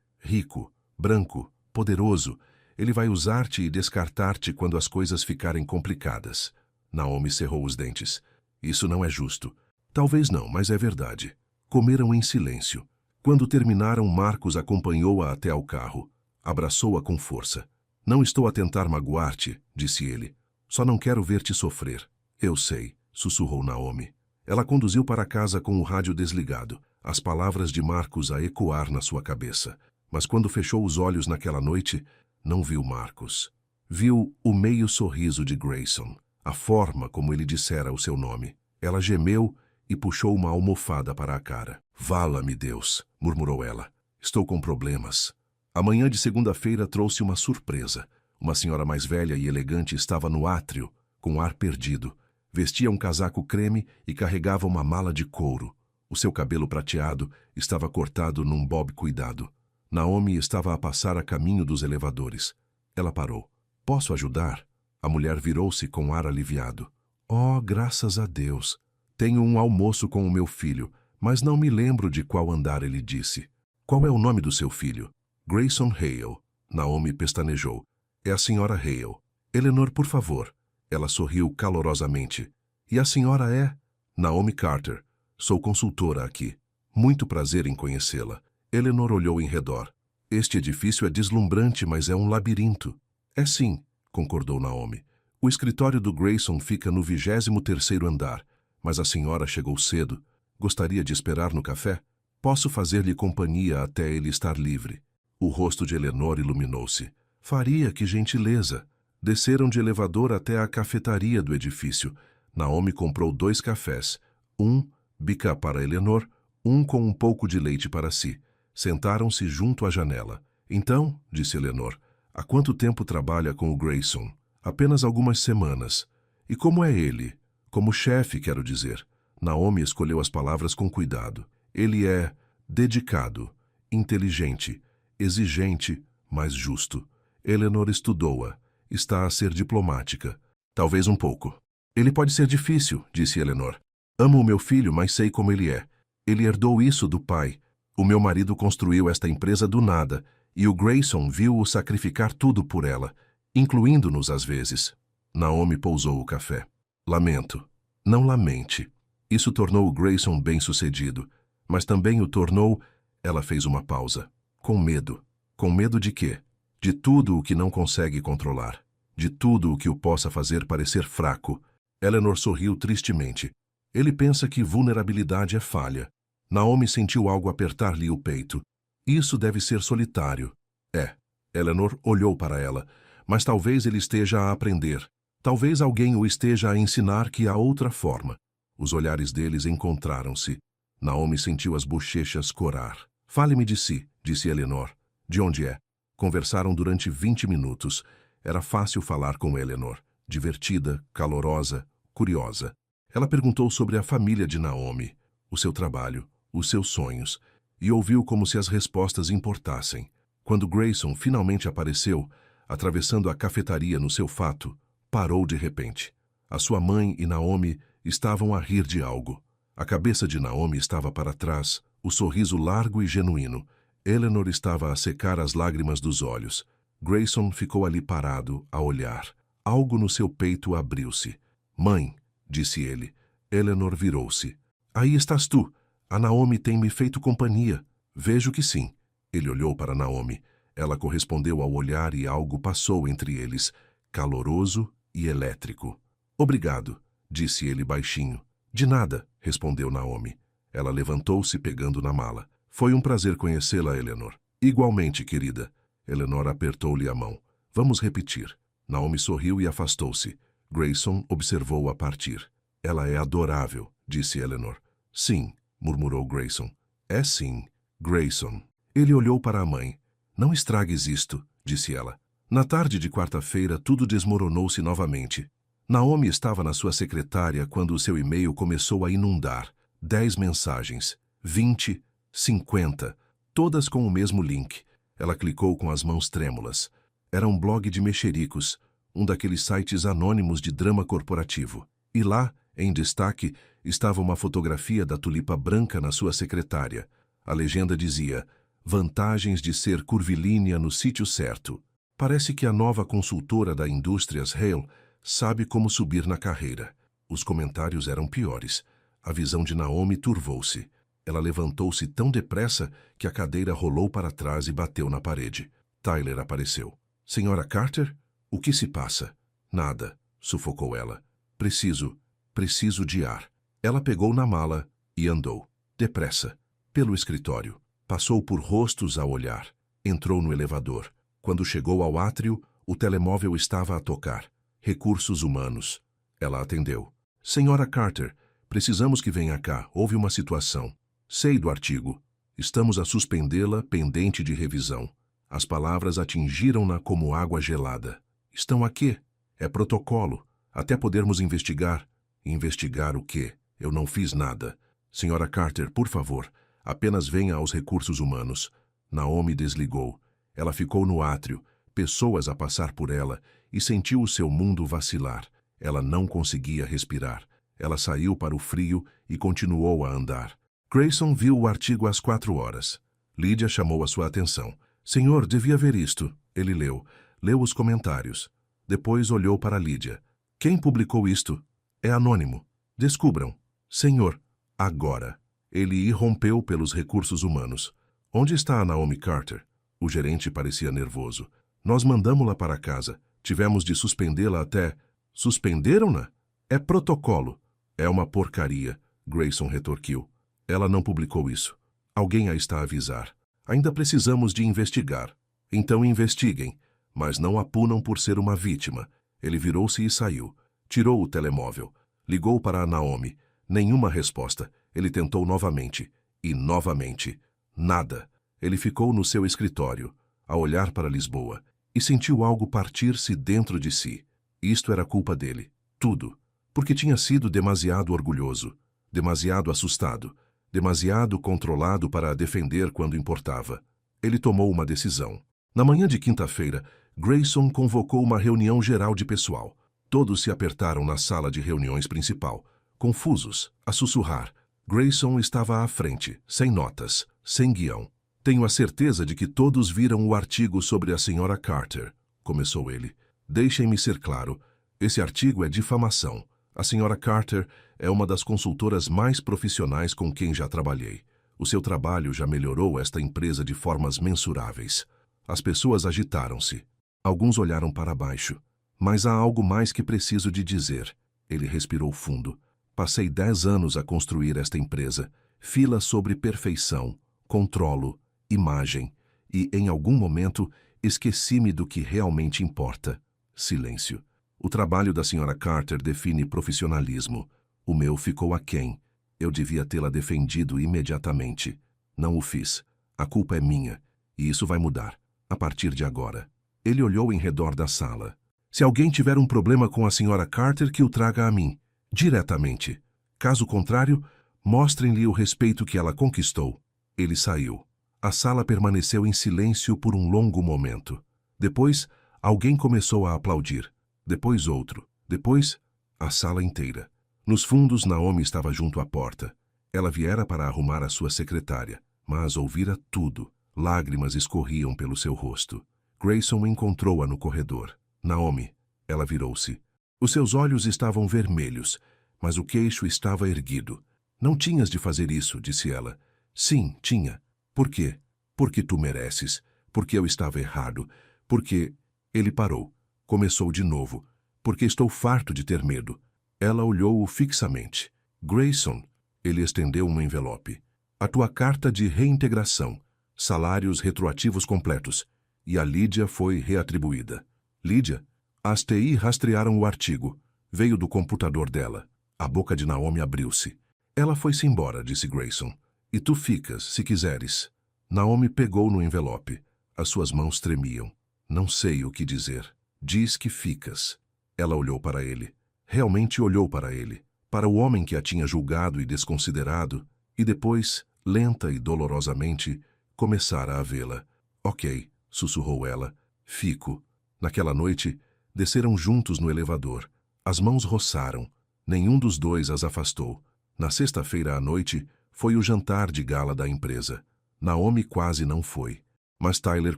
Speaker 1: Rico, branco, poderoso. Ele vai usar-te e descartar-te quando as coisas ficarem complicadas. Naomi cerrou os dentes. Isso não é justo. Talvez não, mas é verdade. Comeram em silêncio. Quando terminaram, Marcos acompanhou-a até ao carro. Abraçou-a com força. Não estou a tentar magoar-te, disse ele. Só não quero ver-te sofrer. Eu sei, sussurrou Naomi. Ela conduziu para casa com o rádio desligado, as palavras de Marcos a ecoar na sua cabeça. Mas quando fechou os olhos naquela noite, não viu Marcos. Viu o meio sorriso de Grayson, a forma como ele dissera o seu nome. Ela gemeu e puxou uma almofada para a cara. Vala-me Deus, murmurou ela. Estou com problemas. A manhã de segunda-feira trouxe uma surpresa. Uma senhora mais velha e elegante estava no átrio, com ar perdido. Vestia um casaco creme e carregava uma mala de couro. O seu cabelo prateado estava cortado num bob cuidado. Naomi estava a passar a caminho dos elevadores. Ela parou. Posso ajudar? A mulher virou-se com ar aliviado. Oh, graças a Deus. Tenho um almoço com o meu filho, mas não me lembro de qual andar, ele disse. Qual é o nome do seu filho? Grayson Hale. Naomi pestanejou. É a senhora Hale. Eleanor, por favor. Ela sorriu calorosamente. E a senhora é? Naomi Carter. Sou consultora aqui. Muito prazer em conhecê-la. Eleanor olhou em redor. Este edifício é deslumbrante, mas é um labirinto. É sim, concordou Naomi. O escritório do Grayson fica no 23º andar, mas a senhora chegou cedo. Gostaria de esperar no café? Posso fazer-lhe companhia até ele estar livre. O rosto de Eleanor iluminou-se. Faria, que gentileza. Desceram de elevador até a cafetaria do edifício. Naomi comprou 2 cafés. Um, bica para Eleanor, um com um pouco de leite para si. Sentaram-se junto à janela. Então, disse Eleanor, há quanto tempo trabalha com o Grayson? Apenas algumas semanas. E como é ele? Como chefe, quero dizer. Naomi escolheu as palavras com cuidado. Ele é dedicado, inteligente, exigente, mas justo. Eleanor estudou-a. Está a ser diplomática. Talvez um pouco. Ele pode ser difícil, disse Eleanor. Amo o meu filho, mas sei como ele é. Ele herdou isso do pai. O meu marido construiu esta empresa do nada, e o Grayson viu-o sacrificar tudo por ela, incluindo-nos às vezes. Naomi pousou o café. Lamento. Não lamente. Isso tornou Grayson bem-sucedido, mas também o tornou... Ela fez uma pausa. Com medo. Com medo de quê? De tudo o que não consegue controlar. De tudo o que o possa fazer parecer fraco. Eleanor sorriu tristemente. Ele pensa que vulnerabilidade é falha. Naomi sentiu algo apertar-lhe o peito. Isso deve ser solitário. É. Eleanor olhou para ela. Mas talvez ele esteja a aprender. Talvez alguém o esteja a ensinar que há outra forma. Os olhares deles encontraram-se. Naomi sentiu as bochechas corar. Fale-me de si, disse Eleanor. De onde é? Conversaram durante 20 minutos. Era fácil falar com Eleanor. Divertida, calorosa, curiosa. Ela perguntou sobre a família de Naomi, o seu trabalho, os seus sonhos, e ouviu como se as respostas importassem. Quando Grayson finalmente apareceu, atravessando a cafetaria no seu fato, parou de repente. A sua mãe e Naomi estavam a rir de algo. A cabeça de Naomi estava para trás, o sorriso largo e genuíno. Eleanor estava a secar as lágrimas dos olhos. Grayson ficou ali parado, a olhar. Algo no seu peito abriu-se. Mãe, disse ele. Eleanor virou-se. Aí estás tu. A Naomi tem me feito companhia. Vejo que sim. Ele olhou para Naomi. Ela correspondeu ao olhar e algo passou entre eles, caloroso e elétrico. Obrigado, disse ele baixinho. De nada, respondeu Naomi. Ela levantou-se pegando na mala. Foi um prazer conhecê-la, Eleanor. Igualmente, querida. Eleanor apertou-lhe a mão. Vamos repetir. Naomi sorriu e afastou-se. Grayson observou-a partir. Ela é adorável, disse Eleanor. Sim, murmurou Grayson. É sim, Grayson. Ele olhou para a mãe. Não estragues isto, disse ela. Na tarde de quarta-feira, tudo desmoronou-se novamente. Naomi estava na sua secretária quando o seu e-mail começou a inundar. 10 mensagens, 20, 50, todas com o mesmo link. Ela clicou com as mãos trêmulas. Era um blog de mexericos, um daqueles sites anônimos de drama corporativo. E lá, em destaque, estava uma fotografia da tulipa branca na sua secretária. A legenda dizia: vantagens de ser curvilínea no sítio certo. Parece que a nova consultora da Indústrias Hale sabe como subir na carreira. Os comentários eram piores. A visão de Naomi turvou-se. Ela levantou-se tão depressa que a cadeira rolou para trás e bateu na parede. Tyler apareceu. Senhora Carter? O que se passa? Nada, sufocou ela. Preciso de ar. Ela pegou na mala e andou, depressa, pelo escritório. Passou por rostos a olhar. Entrou no elevador. Quando chegou ao átrio, o telemóvel estava a tocar. Recursos humanos. Ela atendeu. Senhora Carter, precisamos que venha cá. Houve uma situação. Sei do artigo. Estamos a suspendê-la pendente de revisão. As palavras atingiram-na como água gelada. Estão a quê? É protocolo. Até podermos investigar. Investigar o quê? Eu não fiz nada. Senhora Carter, por favor, apenas venha aos recursos humanos. Naomi desligou. Ela ficou no átrio, pessoas a passar por ela, e sentiu o seu mundo vacilar. Ela não conseguia respirar. Ela saiu para o frio e continuou a andar. Grayson viu o artigo às 4 horas. Lydia chamou a sua atenção. Senhor, devia ver isto. Ele leu. Leu os comentários. Depois olhou para Lydia. Quem publicou isto? É anônimo. Descubram. Senhor, agora. Ele irrompeu pelos recursos humanos. Onde está a Naomi Carter? O gerente parecia nervoso. Nós mandamos-la para casa. Tivemos de suspendê-la até... Suspenderam-na? É protocolo. É uma porcaria, Grayson retorquiu. Ela não publicou isso. Alguém a está a avisar. Ainda precisamos de investigar. Então investiguem, mas não a punam por ser uma vítima. Ele virou-se e saiu. Tirou o telemóvel. Ligou para a Naomi. Nenhuma resposta. Ele tentou novamente. E novamente. Nada. Ele ficou no seu escritório, a olhar para Lisboa, e sentiu algo partir-se dentro de si. Isto era culpa dele. Tudo. Porque tinha sido demasiado orgulhoso, demasiado assustado, demasiado controlado para a defender quando importava. Ele tomou uma decisão. Na manhã de quinta-feira, Grayson convocou uma reunião geral de pessoal. Todos se apertaram na sala de reuniões principal, confusos, a sussurrar. Grayson estava à frente, sem notas, sem guião. Tenho a certeza de que todos viram o artigo sobre a senhora Carter, começou ele. Deixem-me ser claro. Esse artigo é difamação. A senhora Carter é uma das consultoras mais profissionais com quem já trabalhei. O seu trabalho já melhorou esta empresa de formas mensuráveis. As pessoas agitaram-se. Alguns olharam para baixo. Mas há algo mais que preciso de dizer. Ele respirou fundo. Passei 10 anos a construir esta empresa. Fila sobre perfeição, controlo, imagem. E, em algum momento, esqueci-me do que realmente importa. Silêncio. O trabalho da senhora Carter define profissionalismo. O meu ficou aquém. Eu devia tê-la defendido imediatamente. Não o fiz. A culpa é minha. E isso vai mudar. A partir de agora. Ele olhou em redor da sala. Se alguém tiver um problema com a senhora Carter, que o traga a mim. Diretamente. Caso contrário, mostrem-lhe o respeito que ela conquistou. Ele saiu. A sala permaneceu em silêncio por um longo momento. Depois, alguém começou a aplaudir. Depois outro. Depois, a sala inteira. Nos fundos, Naomi estava junto à porta. Ela viera para arrumar a sua secretária, mas ouvira tudo. Lágrimas escorriam pelo seu rosto. Grayson encontrou-a no corredor. Naomi. Ela virou-se. Os seus olhos estavam vermelhos, mas o queixo estava erguido. Não tinhas de fazer isso, disse ela. Sim, tinha. Por quê? Porque tu mereces. Porque eu estava errado. Porque... Ele parou. Começou de novo. Porque estou farto de ter medo. Ela olhou-o fixamente. Grayson. Ele estendeu um envelope. A tua carta de reintegração. Salários retroativos completos. E a Lídia foi reatribuída. Lídia? As TI rastrearam o artigo. Veio do computador dela. A boca de Naomi abriu-se. Ela foi-se embora, disse Grayson. E tu ficas, se quiseres. Naomi pegou no envelope. As suas mãos tremiam. Não sei o que dizer. Diz que ficas. Ela olhou para ele. Realmente olhou para ele. Para o homem que a tinha julgado e desconsiderado. E depois, lenta e dolorosamente, começara a vê-la. Ok, sussurrou ela. Fico. Naquela noite, desceram juntos no elevador. As mãos roçaram. Nenhum dos dois as afastou. Na sexta-feira à noite, foi o jantar de gala da empresa. Naomi quase não foi. Mas Tyler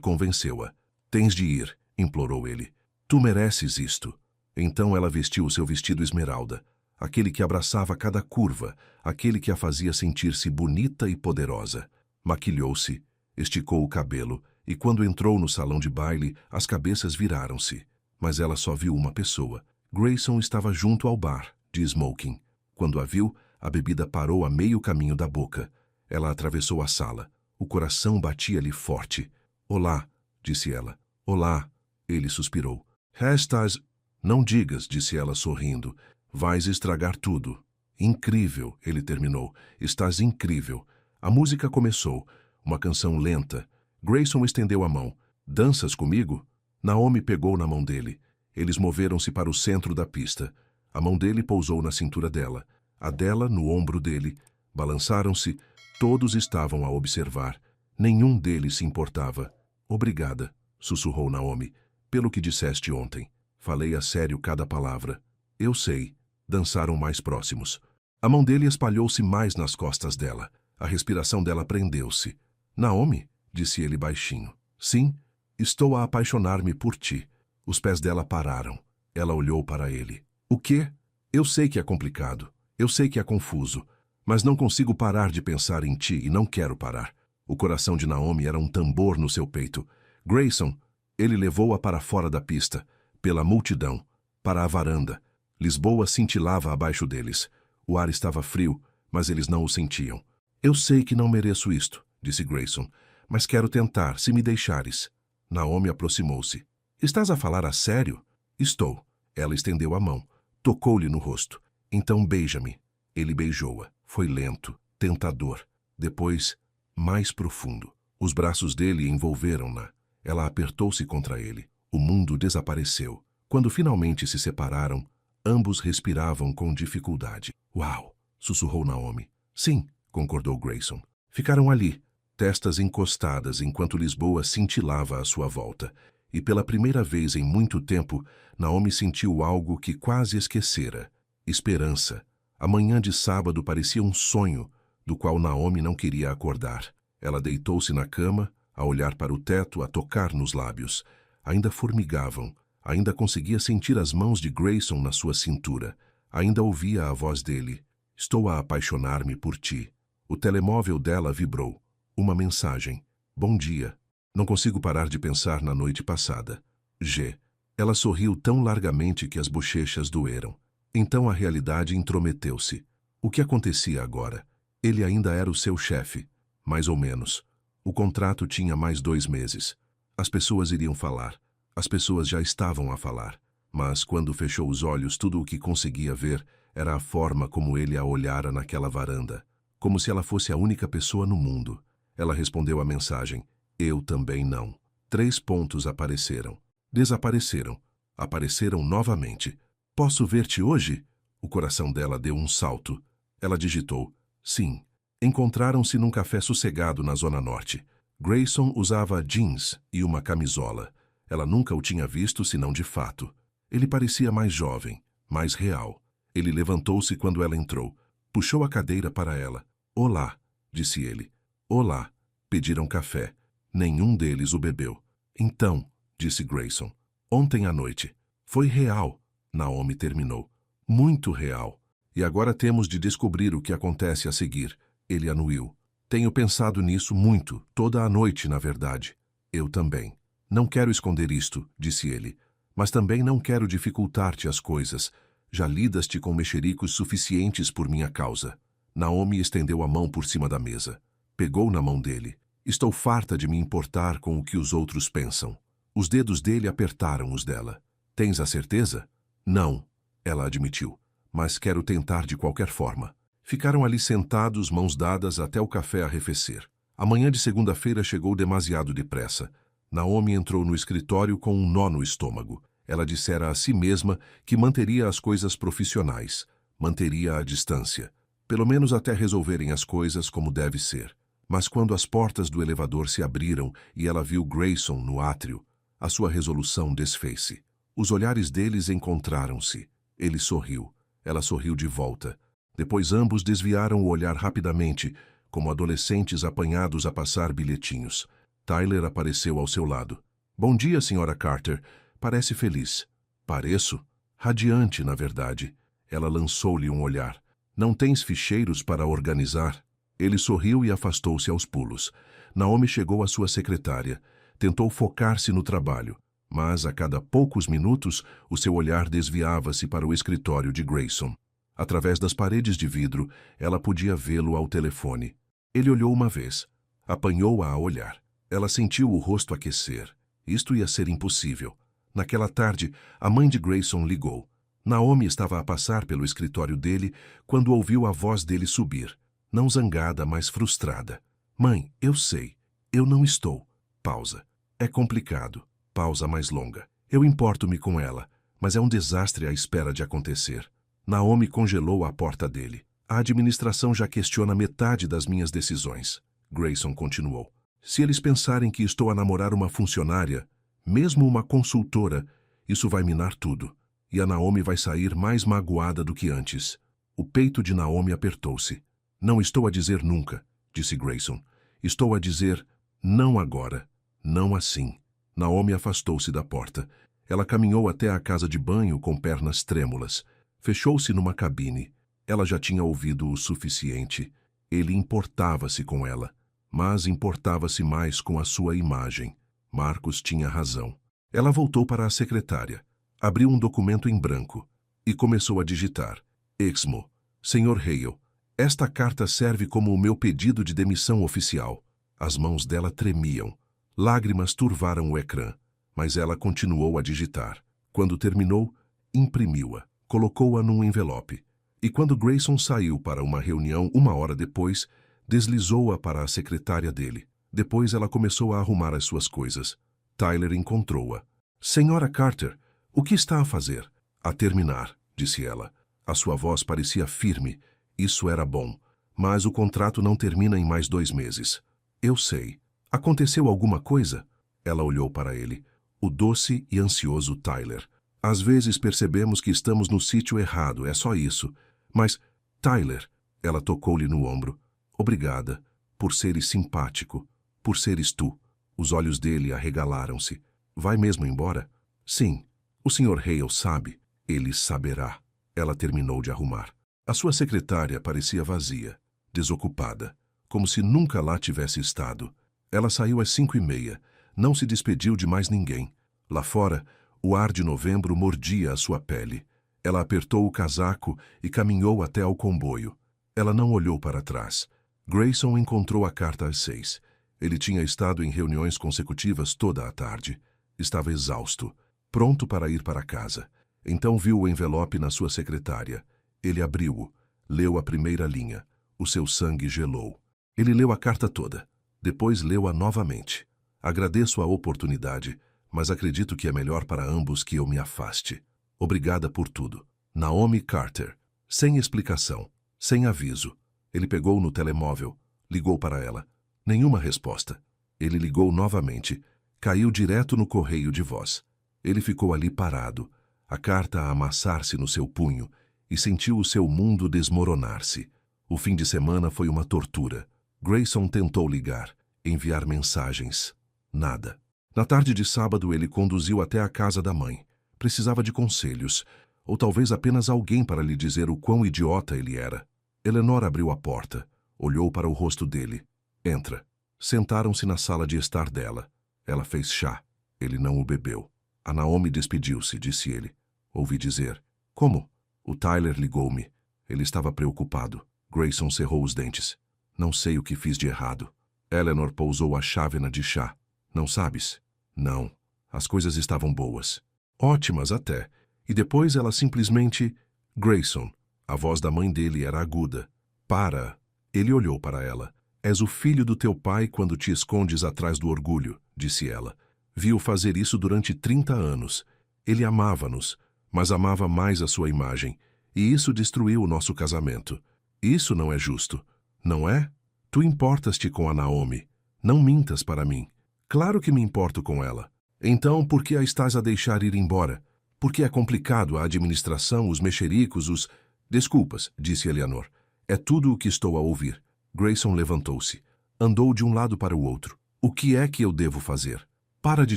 Speaker 1: convenceu-a. Tens de ir, implorou ele. Tu mereces isto. Então ela vestiu o seu vestido esmeralda, aquele que abraçava cada curva, aquele que a fazia sentir-se bonita e poderosa. Maquilhou-se, esticou o cabelo, e quando entrou no salão de baile, as cabeças viraram-se. Mas ela só viu uma pessoa. Grayson estava junto ao bar, de smoking. Quando a viu, a bebida parou a meio caminho da boca. Ela atravessou a sala. O coração batia-lhe forte. Olá, disse ela. Olá, ele suspirou. Estás... Não digas, disse ela sorrindo. Vais estragar tudo. Incrível, ele terminou. Estás incrível. A música começou. Uma canção lenta. Grayson estendeu a mão. Danças comigo? Naomi pegou na mão dele. Eles moveram-se para o centro da pista. A mão dele pousou na cintura dela. A dela no ombro dele. Balançaram-se. Todos estavam a observar. Nenhum deles se importava. Obrigada, sussurrou Naomi, pelo que disseste ontem. Falei a sério cada palavra. Eu sei. Dançaram mais próximos. A mão dele espalhou-se mais nas costas dela. A respiração dela prendeu-se. Naomi, disse ele baixinho. Sim, estou a apaixonar-me por ti. Os pés dela pararam. Ela olhou para ele. O quê? Eu sei que é complicado. Eu sei que é confuso. Mas não consigo parar de pensar em ti e não quero parar. O coração de Naomi era um tambor no seu peito. Grayson, ele levou-a para fora da pista, pela multidão, para a varanda. Lisboa cintilava abaixo deles. O ar estava frio, mas eles não o sentiam. Eu sei que não mereço isto, disse Grayson, mas quero tentar, se me deixares. Naomi aproximou-se. Estás a falar a sério? Estou. Ela estendeu a mão. Tocou-lhe no rosto. Então beija-me. Ele beijou-a. Foi lento, tentador. Depois, mais profundo. Os braços dele envolveram-na. Ela apertou-se contra ele. O mundo desapareceu. Quando finalmente se separaram, ambos respiravam com dificuldade. Uau! Sussurrou Naomi. Sim, concordou Grayson. Ficaram ali, testas encostadas enquanto Lisboa cintilava à sua volta. E pela primeira vez em muito tempo, Naomi sentiu algo que quase esquecera. Esperança. A manhã de sábado parecia um sonho, do qual Naomi não queria acordar. Ela deitou-se na cama, a olhar para o teto, a tocar nos lábios. Ainda formigavam. Ainda conseguia sentir as mãos de Grayson na sua cintura. Ainda ouvia a voz dele. Estou a apaixonar-me por ti. O telemóvel dela vibrou. Uma mensagem. Bom dia. Não consigo parar de pensar na noite passada. G. Ela sorriu tão largamente que as bochechas doeram. Então a realidade intrometeu-se. O que acontecia agora? Ele ainda era o seu chefe. Mais ou menos. O contrato tinha mais 2 meses. As pessoas iriam falar. As pessoas já estavam a falar. Mas quando fechou os olhos, tudo o que conseguia ver era a forma como ele a olhara naquela varanda. Como se ela fosse a única pessoa no mundo. Ela respondeu à mensagem. Eu também não. 3 pontos apareceram. Desapareceram. Apareceram novamente. Posso ver-te hoje? O coração dela deu um salto. Ela digitou. Sim. Encontraram-se num café sossegado na Zona Norte. Grayson usava jeans e uma camisola. Ela nunca o tinha visto senão de fato. Ele parecia mais jovem, mais real. Ele levantou-se quando ela entrou. Puxou a cadeira para ela. Olá, disse ele. Olá. Pediram café. Nenhum deles o bebeu. Então, disse Grayson. Ontem à noite. Foi real. Naomi terminou. Muito real. E agora temos de descobrir o que acontece a seguir. Ele anuiu. Tenho pensado nisso muito, toda a noite, na verdade. Eu também. Não quero esconder isto, disse ele. Mas também não quero dificultar-te as coisas. Já lidas-te com mexericos suficientes por minha causa. Naomi estendeu a mão por cima da mesa. Pegou na mão dele. Estou farta de me importar com o que os outros pensam. Os dedos dele apertaram os dela. Tens a certeza? Não, ela admitiu. Mas quero tentar de qualquer forma. Ficaram ali sentados, mãos dadas, até o café arrefecer. A manhã de segunda-feira chegou demasiado depressa. Naomi entrou no escritório com um nó no estômago. Ela dissera a si mesma que manteria as coisas profissionais, manteria a distância, pelo menos até resolverem as coisas como deve ser. Mas quando as portas do elevador se abriram e ela viu Grayson no átrio, a sua resolução desfez-se. Os olhares deles encontraram-se. Ele sorriu. Ela sorriu de volta. Depois ambos desviaram o olhar rapidamente, como adolescentes apanhados a passar bilhetinhos. Tyler apareceu ao seu lado. Bom dia, Sra. Carter. Parece feliz. Pareço? Radiante, na verdade. Ela lançou-lhe um olhar. Não tens ficheiros para organizar? Ele sorriu e afastou-se aos pulos. Naomi chegou à sua secretária. Tentou focar-se no trabalho, mas a cada poucos minutos o seu olhar desviava-se para o escritório de Grayson. Através das paredes de vidro, ela podia vê-lo ao telefone. Ele olhou uma vez. Apanhou-a a olhar. Ela sentiu o rosto aquecer. Isto ia ser impossível. Naquela tarde, a mãe de Grayson ligou. Naomi estava a passar pelo escritório dele quando ouviu a voz dele subir. Não zangada, mas frustrada. Mãe, eu sei. Eu não estou. Pausa. É complicado. Pausa mais longa. Eu importo-me com ela, mas é um desastre à espera de acontecer. Naomi congelou à porta dele. A administração já questiona metade das minhas decisões. Grayson continuou. Se eles pensarem que estou a namorar uma funcionária, mesmo uma consultora, isso vai minar tudo. E a Naomi vai sair mais magoada do que antes. O peito de Naomi apertou-se. Não estou a dizer nunca, disse Grayson. Estou a dizer não agora, não assim. Naomi afastou-se da porta. Ela caminhou até a casa de banho com pernas trêmulas. Fechou-se numa cabine. Ela já tinha ouvido o suficiente. Ele importava-se com ela, mas importava-se mais com a sua imagem. Marcos tinha razão. Ela voltou para a secretária. Abriu um documento em branco e começou a digitar. Exmo. Senhor Hale, esta carta serve como o meu pedido de demissão oficial. As mãos dela tremiam. Lágrimas turvaram o ecrã, mas ela continuou a digitar. Quando terminou, imprimiu-a, colocou-a num envelope. E quando Grayson saiu para uma reunião 1 hora depois, deslizou-a para a secretária dele. Depois ela começou a arrumar as suas coisas. Tyler encontrou-a. Senhora Carter, o que está a fazer? A terminar, disse ela. A sua voz parecia firme. Isso era bom. Mas o contrato não termina em mais 2 meses. Eu sei. Aconteceu alguma coisa? Ela olhou para ele. O doce e ansioso Tyler. Às vezes percebemos que estamos no sítio errado, é só isso. Mas, Tyler, ela tocou-lhe no ombro. Obrigada, por seres simpático, por seres tu. Os olhos dele arregalaram-se. Vai mesmo embora? Sim. O Sr. Hale sabe, ele saberá. Ela terminou de arrumar. A sua secretária parecia vazia, desocupada, como se nunca lá tivesse estado. Ela saiu às 5h30, não se despediu de mais ninguém. Lá fora, o ar de novembro mordia a sua pele. Ela apertou o casaco e caminhou até ao comboio. Ela não olhou para trás. Grayson encontrou a carta às 6. Ele tinha estado em reuniões consecutivas toda a tarde. Estava exausto, pronto para ir para casa. Então viu o envelope na sua secretária. Ele abriu-o, leu a primeira linha. O seu sangue gelou. Ele leu a carta toda. Depois leu-a novamente. Agradeço a oportunidade, mas acredito que é melhor para ambos que eu me afaste. Obrigada por tudo. Naomi Carter. Sem explicação, sem aviso. Ele pegou no telemóvel, ligou para ela. Nenhuma resposta. Ele ligou novamente. Caiu direto no correio de voz. Ele ficou ali parado, a carta a amassar-se no seu punho, e sentiu o seu mundo desmoronar-se. O fim de semana foi uma tortura. Grayson tentou ligar, enviar mensagens. Nada. Na tarde de sábado, ele conduziu até a casa da mãe. Precisava de conselhos, ou talvez apenas alguém para lhe dizer o quão idiota ele era. Eleanor abriu a porta, olhou para o rosto dele. Entra. Sentaram-se na sala de estar dela. Ela fez chá. Ele não o bebeu. A Naomi despediu-se, disse ele. Ouvi dizer. Como? O Tyler ligou-me. Ele estava preocupado. Grayson cerrou os dentes. Não sei o que fiz de errado. Eleanor pousou a chávena de chá. Não sabes? Não. As coisas estavam boas. Ótimas até. E depois ela simplesmente... Grayson. A voz da mãe dele era aguda. Para. Ele olhou para ela. És o filho do teu pai quando te escondes atrás do orgulho, disse ela. Vi-o fazer isso durante 30 anos. Ele amava-nos, mas amava mais a sua imagem. E isso destruiu o nosso casamento. Isso não é justo. Não é? Tu importas-te com a Naomi. Não mintas para mim. Claro que me importo com ela. Então, por que a estás a deixar ir embora? Porque é complicado a administração, os mexericos, os... Desculpas, disse Eleanor. É tudo o que estou a ouvir. Grayson levantou-se. Andou de um lado para o outro. O que é que eu devo fazer? Para de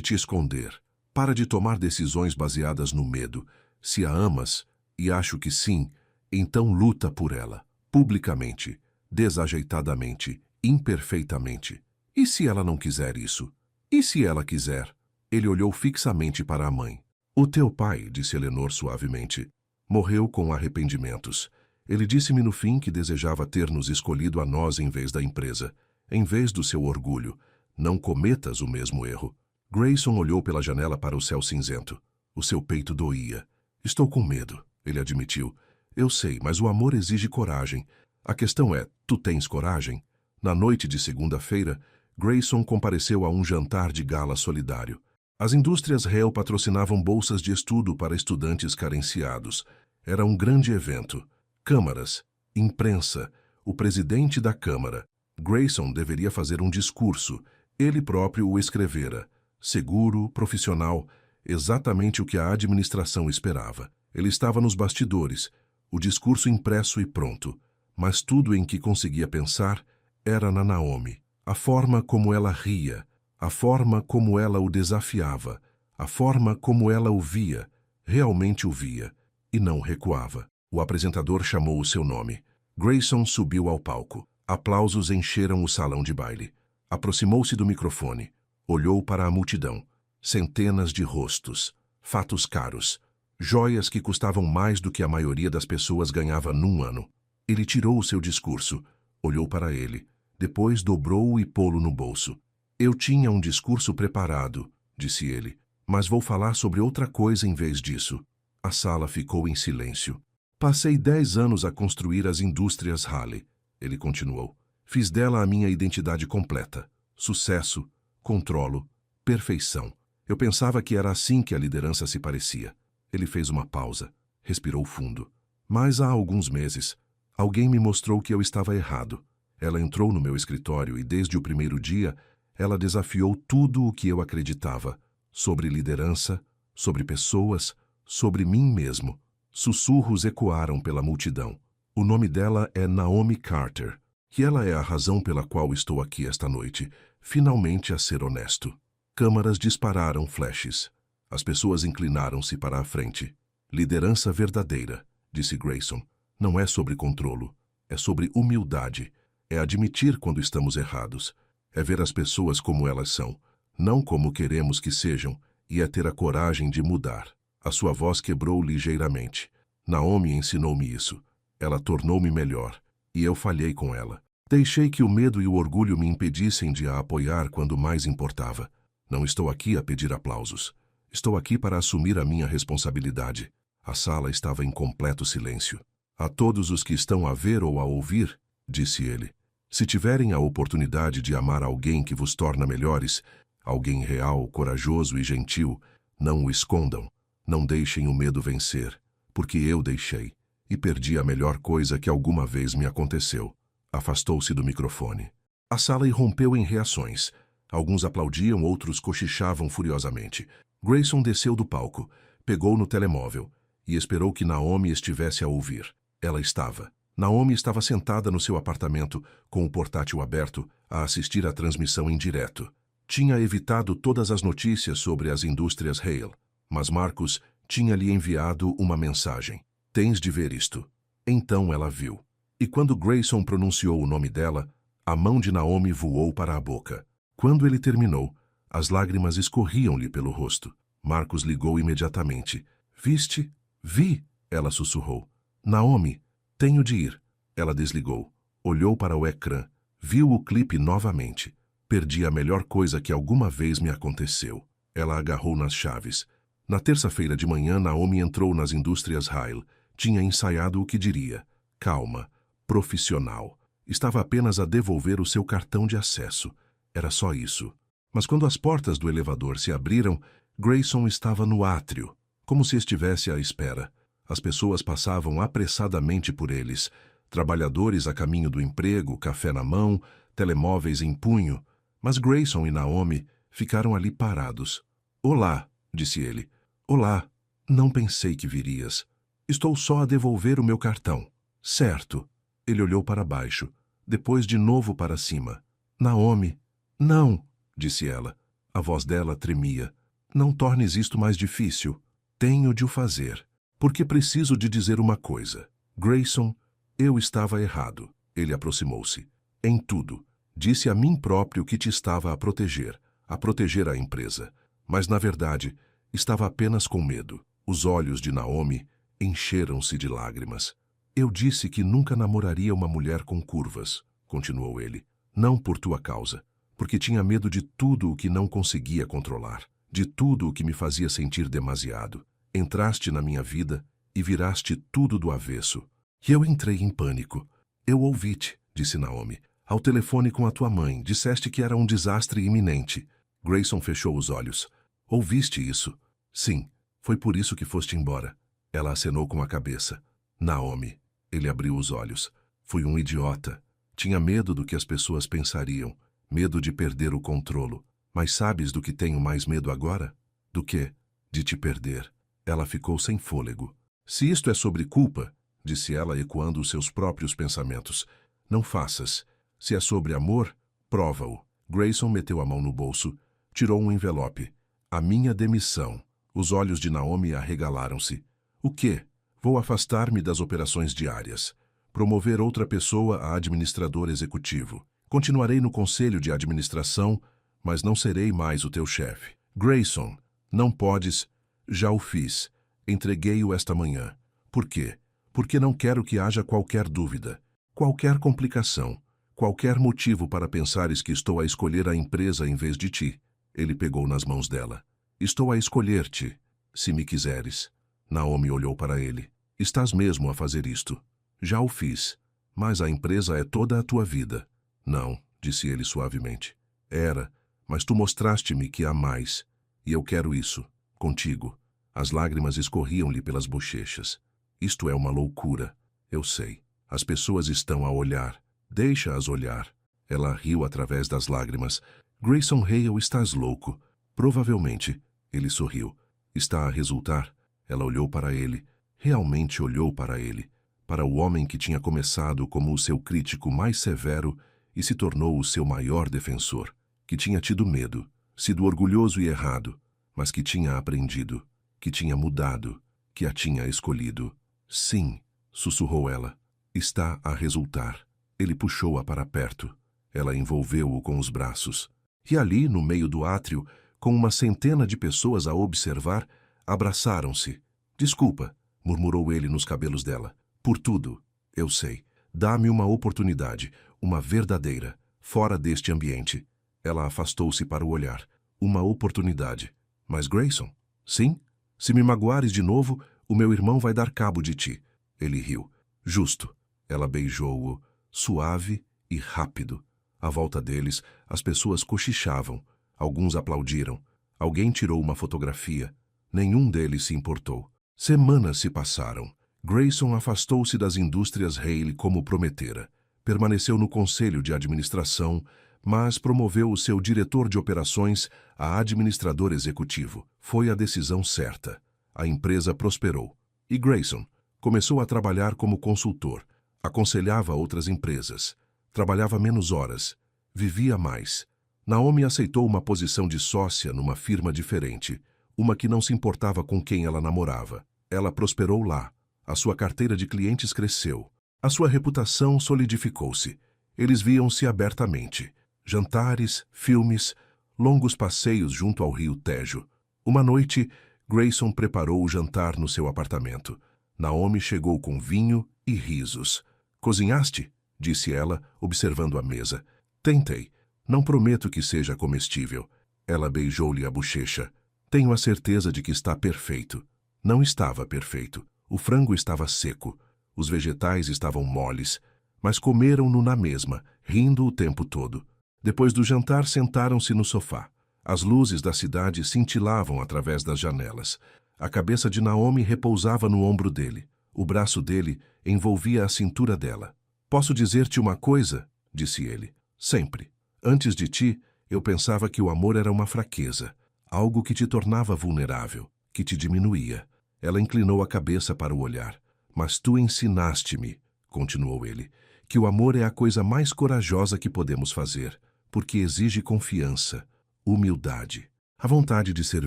Speaker 1: te esconder. Para de tomar decisões baseadas no medo. Se a amas, e acho que sim, então luta por ela. Publicamente, desajeitadamente, imperfeitamente. E se ela não quiser isso? E se ela quiser? Ele olhou fixamente para a mãe. O teu pai, disse Eleanor suavemente, morreu com arrependimentos. Ele disse-me no fim que desejava ter nos escolhido a nós em vez da empresa, em vez do seu orgulho. Não cometas o mesmo erro. Grayson olhou pela janela para o céu cinzento. O seu peito doía. Estou com medo, ele admitiu. Eu sei, mas o amor exige coragem. A questão é, tu tens coragem? Na noite de segunda-feira, Grayson compareceu a um jantar de gala solidário. As indústrias Hale patrocinavam bolsas de estudo para estudantes carenciados. Era um grande evento. Câmaras, imprensa, o presidente da Câmara. Grayson deveria fazer um discurso. Ele próprio o escrevera. Seguro, profissional, exatamente o que a administração esperava. Ele estava nos bastidores, o discurso impresso e pronto. Mas tudo em que conseguia pensar era na Naomi. A forma como ela ria, a forma como ela o desafiava, a forma como ela o via, realmente o via, e não recuava. O apresentador chamou o seu nome. Grayson subiu ao palco. Aplausos encheram o salão de baile. Aproximou-se do microfone. Olhou para a multidão. Centenas de rostos. Fatos caros. Joias que custavam mais do que a maioria das pessoas ganhava num ano. Ele tirou o seu discurso. Olhou para ele. Depois dobrou-o e pô-lo no bolso. Eu tinha um discurso preparado, disse ele, mas vou falar sobre outra coisa em vez disso. A sala ficou em silêncio. Passei 10 anos a construir as indústrias Hale, ele continuou. Fiz dela a minha identidade completa. Sucesso, controlo, perfeição. Eu pensava que era assim que a liderança se parecia. Ele fez uma pausa, respirou fundo. Mas há alguns meses, alguém me mostrou que eu estava errado. Ela entrou no meu escritório e desde o primeiro dia, ela desafiou tudo o que eu acreditava. Sobre liderança, sobre pessoas, sobre mim mesmo. Sussurros ecoaram pela multidão. O nome dela é Naomi Carter, e ela é a razão pela qual estou aqui esta noite, finalmente a ser honesto. Câmaras dispararam flashes. As pessoas inclinaram-se para a frente. Liderança verdadeira, disse Grayson, não é sobre controlo, é sobre humildade. É admitir quando estamos errados. É ver as pessoas como elas são, não como queremos que sejam, e é ter a coragem de mudar. A sua voz quebrou ligeiramente. Naomi ensinou-me isso. Ela tornou-me melhor, e eu falhei com ela. Deixei que o medo e o orgulho me impedissem de a apoiar quando mais importava. Não estou aqui a pedir aplausos. Estou aqui para assumir a minha responsabilidade. A sala estava em completo silêncio. A todos os que estão a ver ou a ouvir, disse ele, se tiverem a oportunidade de amar alguém que vos torna melhores, alguém real, corajoso e gentil, não o escondam. Não deixem o medo vencer, porque eu deixei, e perdi a melhor coisa que alguma vez me aconteceu. Afastou-se do microfone. A sala irrompeu em reações. Alguns aplaudiam, outros cochichavam furiosamente. Grayson desceu do palco, pegou no telemóvel e esperou que Naomi estivesse a ouvir. Ela estava. Naomi estava sentada no seu apartamento, com o portátil aberto, a assistir à transmissão em direto. Tinha evitado todas as notícias sobre as indústrias Hale, mas Marcus tinha lhe enviado uma mensagem. Tens de ver isto. Então ela viu. E quando Grayson pronunciou o nome dela, a mão de Naomi voou para a boca. Quando ele terminou, as lágrimas escorriam-lhe pelo rosto. Marcus ligou imediatamente. Viste? Vi, ela sussurrou. Naomi, tenho de ir. Ela desligou. Olhou para o ecrã. Viu o clipe novamente. Perdi a melhor coisa que alguma vez me aconteceu. Ela agarrou nas chaves. Na terça-feira de manhã, Naomi entrou nas indústrias Hale. Tinha ensaiado o que diria. Calma, profissional. Estava apenas a devolver o seu cartão de acesso. Era só isso. Mas quando as portas do elevador se abriram, Grayson estava no átrio, como se estivesse à espera. As pessoas passavam apressadamente por eles. Trabalhadores a caminho do emprego, café na mão, telemóveis em punho. Mas Grayson e Naomi ficaram ali parados. Olá, disse ele. Olá, não pensei que virias. Estou só a devolver o meu cartão. Certo. Ele olhou para baixo, depois de novo para cima. Naomi. Não, disse ela. A voz dela tremia. Não tornes isto mais difícil. Tenho de o fazer. Porque preciso de dizer uma coisa. Grayson, eu estava errado. Ele aproximou-se. Em tudo. Disse a mim próprio que te estava a proteger a empresa. Mas, na verdade, estava apenas com medo. Os olhos de Naomi encheram-se de lágrimas. Eu disse que nunca namoraria uma mulher com curvas, continuou ele. Não por tua causa, porque tinha medo de tudo o que não conseguia controlar, de tudo o que me fazia sentir demasiado. Entraste na minha vida e viraste tudo do avesso. E eu entrei em pânico. Eu ouvi-te, disse Naomi. Ao telefone com a tua mãe, disseste que era um desastre iminente. Grayson fechou os olhos. Ouviste isso? Sim, foi por isso que foste embora. Ela acenou com a cabeça. Naomi. Ele abriu os olhos. Fui um idiota. Tinha medo do que as pessoas pensariam. Medo de perder o controlo. Mas sabes do que tenho mais medo agora? Do quê? De te perder. Ela ficou sem fôlego. Se isto é sobre culpa, disse ela ecoando os seus próprios pensamentos, não faças. Se é sobre amor, prova-o. Grayson meteu a mão no bolso, tirou um envelope. A minha demissão. Os olhos de Naomi arregalaram-se. O quê? Vou afastar-me das operações diárias. Promover outra pessoa a administrador executivo. Continuarei no conselho de administração, mas não serei mais o teu chefe. Grayson, não podes... Já o fiz. Entreguei-o esta manhã. Por quê? Porque não quero que haja qualquer dúvida, qualquer complicação, qualquer motivo para pensares que estou a escolher a empresa em vez de ti. Ele pegou nas mãos dela. Estou a escolher-te, se me quiseres. Naomi olhou para ele. Estás mesmo a fazer isto? Já o fiz. Mas a empresa é toda a tua vida. Não, disse ele suavemente. Era, mas tu mostraste-me que há mais. E eu quero isso, contigo. As lágrimas escorriam-lhe pelas bochechas. Isto é uma loucura. Eu sei. As pessoas estão a olhar. Deixa-as olhar. Ela riu através das lágrimas. Grayson Hale, estás louco. Provavelmente. Ele sorriu. Está a resultar? Ela olhou para ele. Realmente olhou para ele. Para o homem que tinha começado como o seu crítico mais severo e se tornou o seu maior defensor. Que tinha tido medo, sido orgulhoso e errado, mas que tinha aprendido, que tinha mudado, que a tinha escolhido. Sim, sussurrou ela. Está a resultar. Ele puxou-a para perto. Ela envolveu-o com os braços. E ali, no meio do átrio, com uma centena de pessoas a observar, abraçaram-se. Desculpa, murmurou ele nos cabelos dela. Por tudo. Eu sei. Dá-me uma oportunidade, uma verdadeira, fora deste ambiente. Ela afastou-se para o olhar. Uma oportunidade. Mas Grayson? Sim? Se me magoares de novo, o meu irmão vai dar cabo de ti. Ele riu. Justo. Ela beijou-o, suave e rápido. À volta deles, as pessoas cochichavam. Alguns aplaudiram. Alguém tirou uma fotografia. Nenhum deles se importou. Semanas se passaram. Grayson afastou-se das indústrias Haley como prometera. Permaneceu no conselho de administração, mas promoveu o seu diretor de operações a administrador executivo. Foi a decisão certa. A empresa prosperou. E Grayson começou a trabalhar como consultor. Aconselhava outras empresas. Trabalhava menos horas. Vivia mais. Naomi aceitou uma posição de sócia numa firma diferente, uma que não se importava com quem ela namorava. Ela prosperou lá. A sua carteira de clientes cresceu. A sua reputação solidificou-se. Eles viam-se abertamente. Jantares, filmes, longos passeios junto ao rio Tejo. Uma noite, Grayson preparou o jantar no seu apartamento. Naomi chegou com vinho e risos. Cozinhaste? Disse ela, observando a mesa. Tentei. Não prometo que seja comestível. Ela beijou-lhe a bochecha. Tenho a certeza de que está perfeito. Não estava perfeito. O frango estava seco. Os vegetais estavam moles. Mas comeram-no na mesma, rindo o tempo todo. Depois do jantar, sentaram-se no sofá. As luzes da cidade cintilavam através das janelas. A cabeça de Naomi repousava no ombro dele. O braço dele envolvia a cintura dela. Posso dizer-te uma coisa? Disse ele. Sempre. Antes de ti, eu pensava que o amor era uma fraqueza, algo que te tornava vulnerável, que te diminuía. Ela inclinou a cabeça para o olhar. Mas tu ensinaste-me, continuou ele, que o amor é a coisa mais corajosa que podemos fazer, porque exige confiança, humildade, a vontade de ser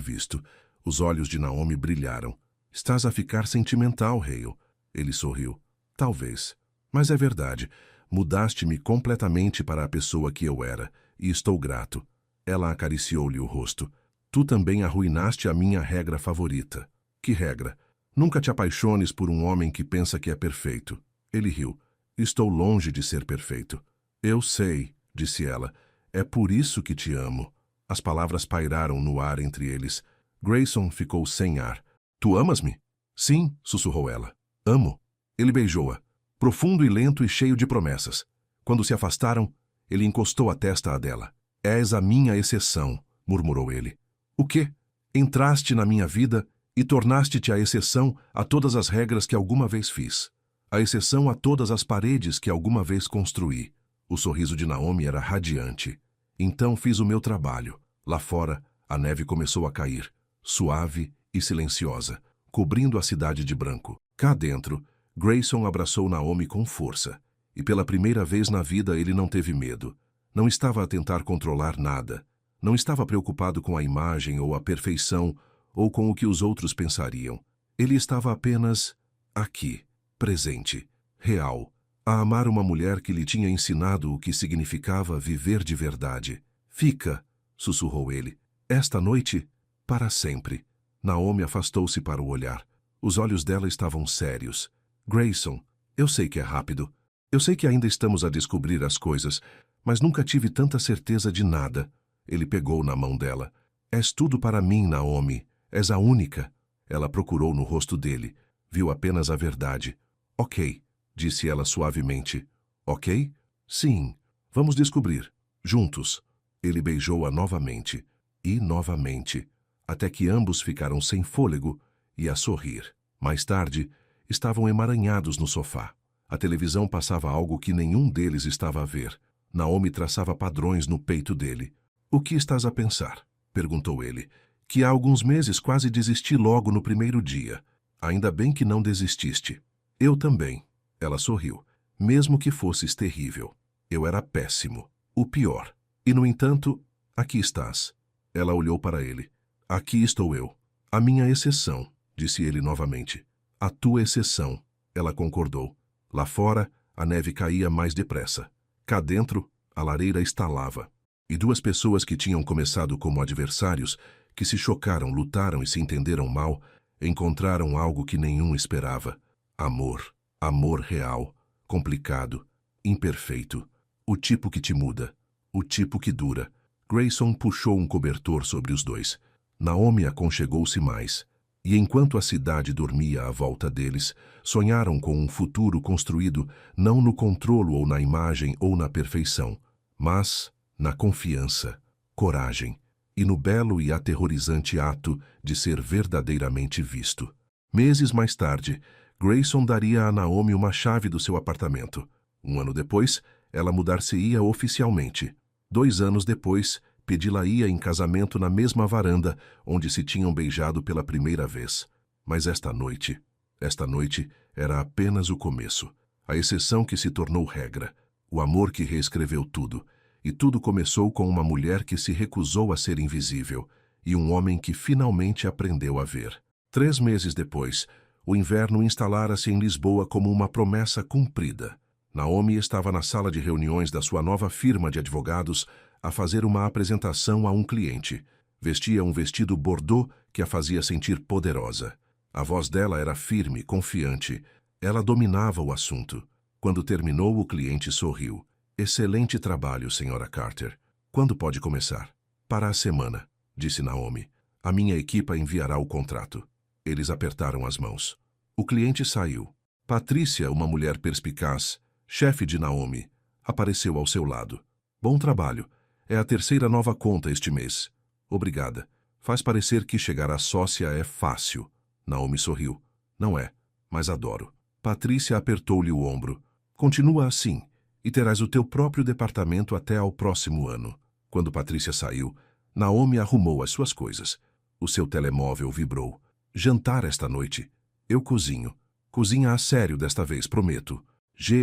Speaker 1: visto. Os olhos de Naomi brilharam. Estás a ficar sentimental, Hale. Ele sorriu. Talvez. Mas é verdade. Mudaste-me completamente para a pessoa que eu era, e estou grato. Ela acariciou-lhe o rosto. Tu também arruinaste a minha regra favorita. Que regra? Nunca te apaixones por um homem que pensa que é perfeito. Ele riu. Estou longe de ser perfeito. Eu sei, disse ela. É por isso que te amo. As palavras pairaram no ar entre eles. Grayson ficou sem ar. Tu amas-me? Sim, sussurrou ela. Amo. Ele beijou-a. Profundo e lento e cheio de promessas. Quando se afastaram, ele encostou a testa à dela. És a minha exceção, murmurou ele. O quê? Entraste na minha vida e tornaste-te a exceção a todas as regras que alguma vez fiz. A exceção a todas as paredes que alguma vez construí. O sorriso de Naomi era radiante. Então fiz o meu trabalho. Lá fora, a neve começou a cair, suave e silenciosa, cobrindo a cidade de branco. Cá dentro, Grayson abraçou Naomi com força. E pela primeira vez na vida ele não teve medo. Não estava a tentar controlar nada. Não estava preocupado com a imagem ou a perfeição ou com o que os outros pensariam. Ele estava apenas aqui, presente, real, a amar uma mulher que lhe tinha ensinado o que significava viver de verdade. Fica, sussurrou ele. Esta noite, para sempre. Naomi afastou-se para o olhar. Os olhos dela estavam sérios. Grayson, eu sei que é rápido. Eu sei que ainda estamos a descobrir as coisas, mas nunca tive tanta certeza de nada. Ele pegou na mão dela. És tudo para mim, Naomi. És a única. Ela procurou no rosto dele. Viu apenas a verdade. Ok, disse ela suavemente. Ok? Sim. Vamos descobrir. Juntos. Ele beijou-a novamente. E novamente. Até que ambos ficaram sem fôlego e a sorrir. Mais tarde, estavam emaranhados no sofá. A televisão passava algo que nenhum deles estava a ver. Naomi traçava padrões no peito dele. O que estás a pensar? Perguntou ele. Que há alguns meses quase desisti logo no primeiro dia. Ainda bem que não desististe. Eu também. Ela sorriu. Mesmo que fosses terrível. Eu era péssimo. O pior. E, no entanto, aqui estás. Ela olhou para ele. Aqui estou eu. A minha exceção, disse ele novamente. A tua exceção, ela concordou. Lá fora, a neve caía mais depressa. Cá dentro, a lareira estalava. E duas pessoas que tinham começado como adversários, que se chocaram, lutaram e se entenderam mal, encontraram algo que nenhum esperava. Amor. Amor real, complicado, imperfeito. O tipo que te muda. O tipo que dura. Grayson puxou um cobertor sobre os dois. Naomi aconchegou-se mais. E enquanto a cidade dormia à volta deles, sonharam com um futuro construído não no controlo ou na imagem ou na perfeição, mas na confiança, coragem e no belo e aterrorizante ato de ser verdadeiramente visto. Meses mais tarde, Grayson daria a Naomi uma chave do seu apartamento. Um ano depois, ela mudar-se-ia oficialmente. 2 anos depois, pedi-la-ia em casamento na mesma varanda onde se tinham beijado pela primeira vez. Mas esta noite era apenas o começo. A exceção que se tornou regra. O amor que reescreveu tudo. E tudo começou com uma mulher que se recusou a ser invisível e um homem que finalmente aprendeu a ver. 3 meses depois, o inverno instalara-se em Lisboa como uma promessa cumprida. Naomi estava na sala de reuniões da sua nova firma de advogados a fazer uma apresentação a um cliente. Vestia um vestido bordô que a fazia sentir poderosa. A voz dela era firme, confiante. Ela dominava o assunto. Quando terminou, o cliente sorriu. Excelente trabalho, Sra. Carter. Quando pode começar? Para a semana, disse Naomi. A minha equipa enviará o contrato. Eles apertaram as mãos. O cliente saiu. Patrícia, uma mulher perspicaz, chefe de Naomi, apareceu ao seu lado. Bom trabalho. É a 3ª nova conta este mês. Obrigada. Faz parecer que chegar à sócia é fácil. Naomi sorriu. Não é, mas adoro. Patrícia apertou-lhe o ombro. Continua assim, e terás o teu próprio departamento até ao próximo ano. Quando Patrícia saiu, Naomi arrumou as suas coisas. O seu telemóvel vibrou. Jantar esta noite. Eu cozinho. Cozinha a sério desta vez, prometo.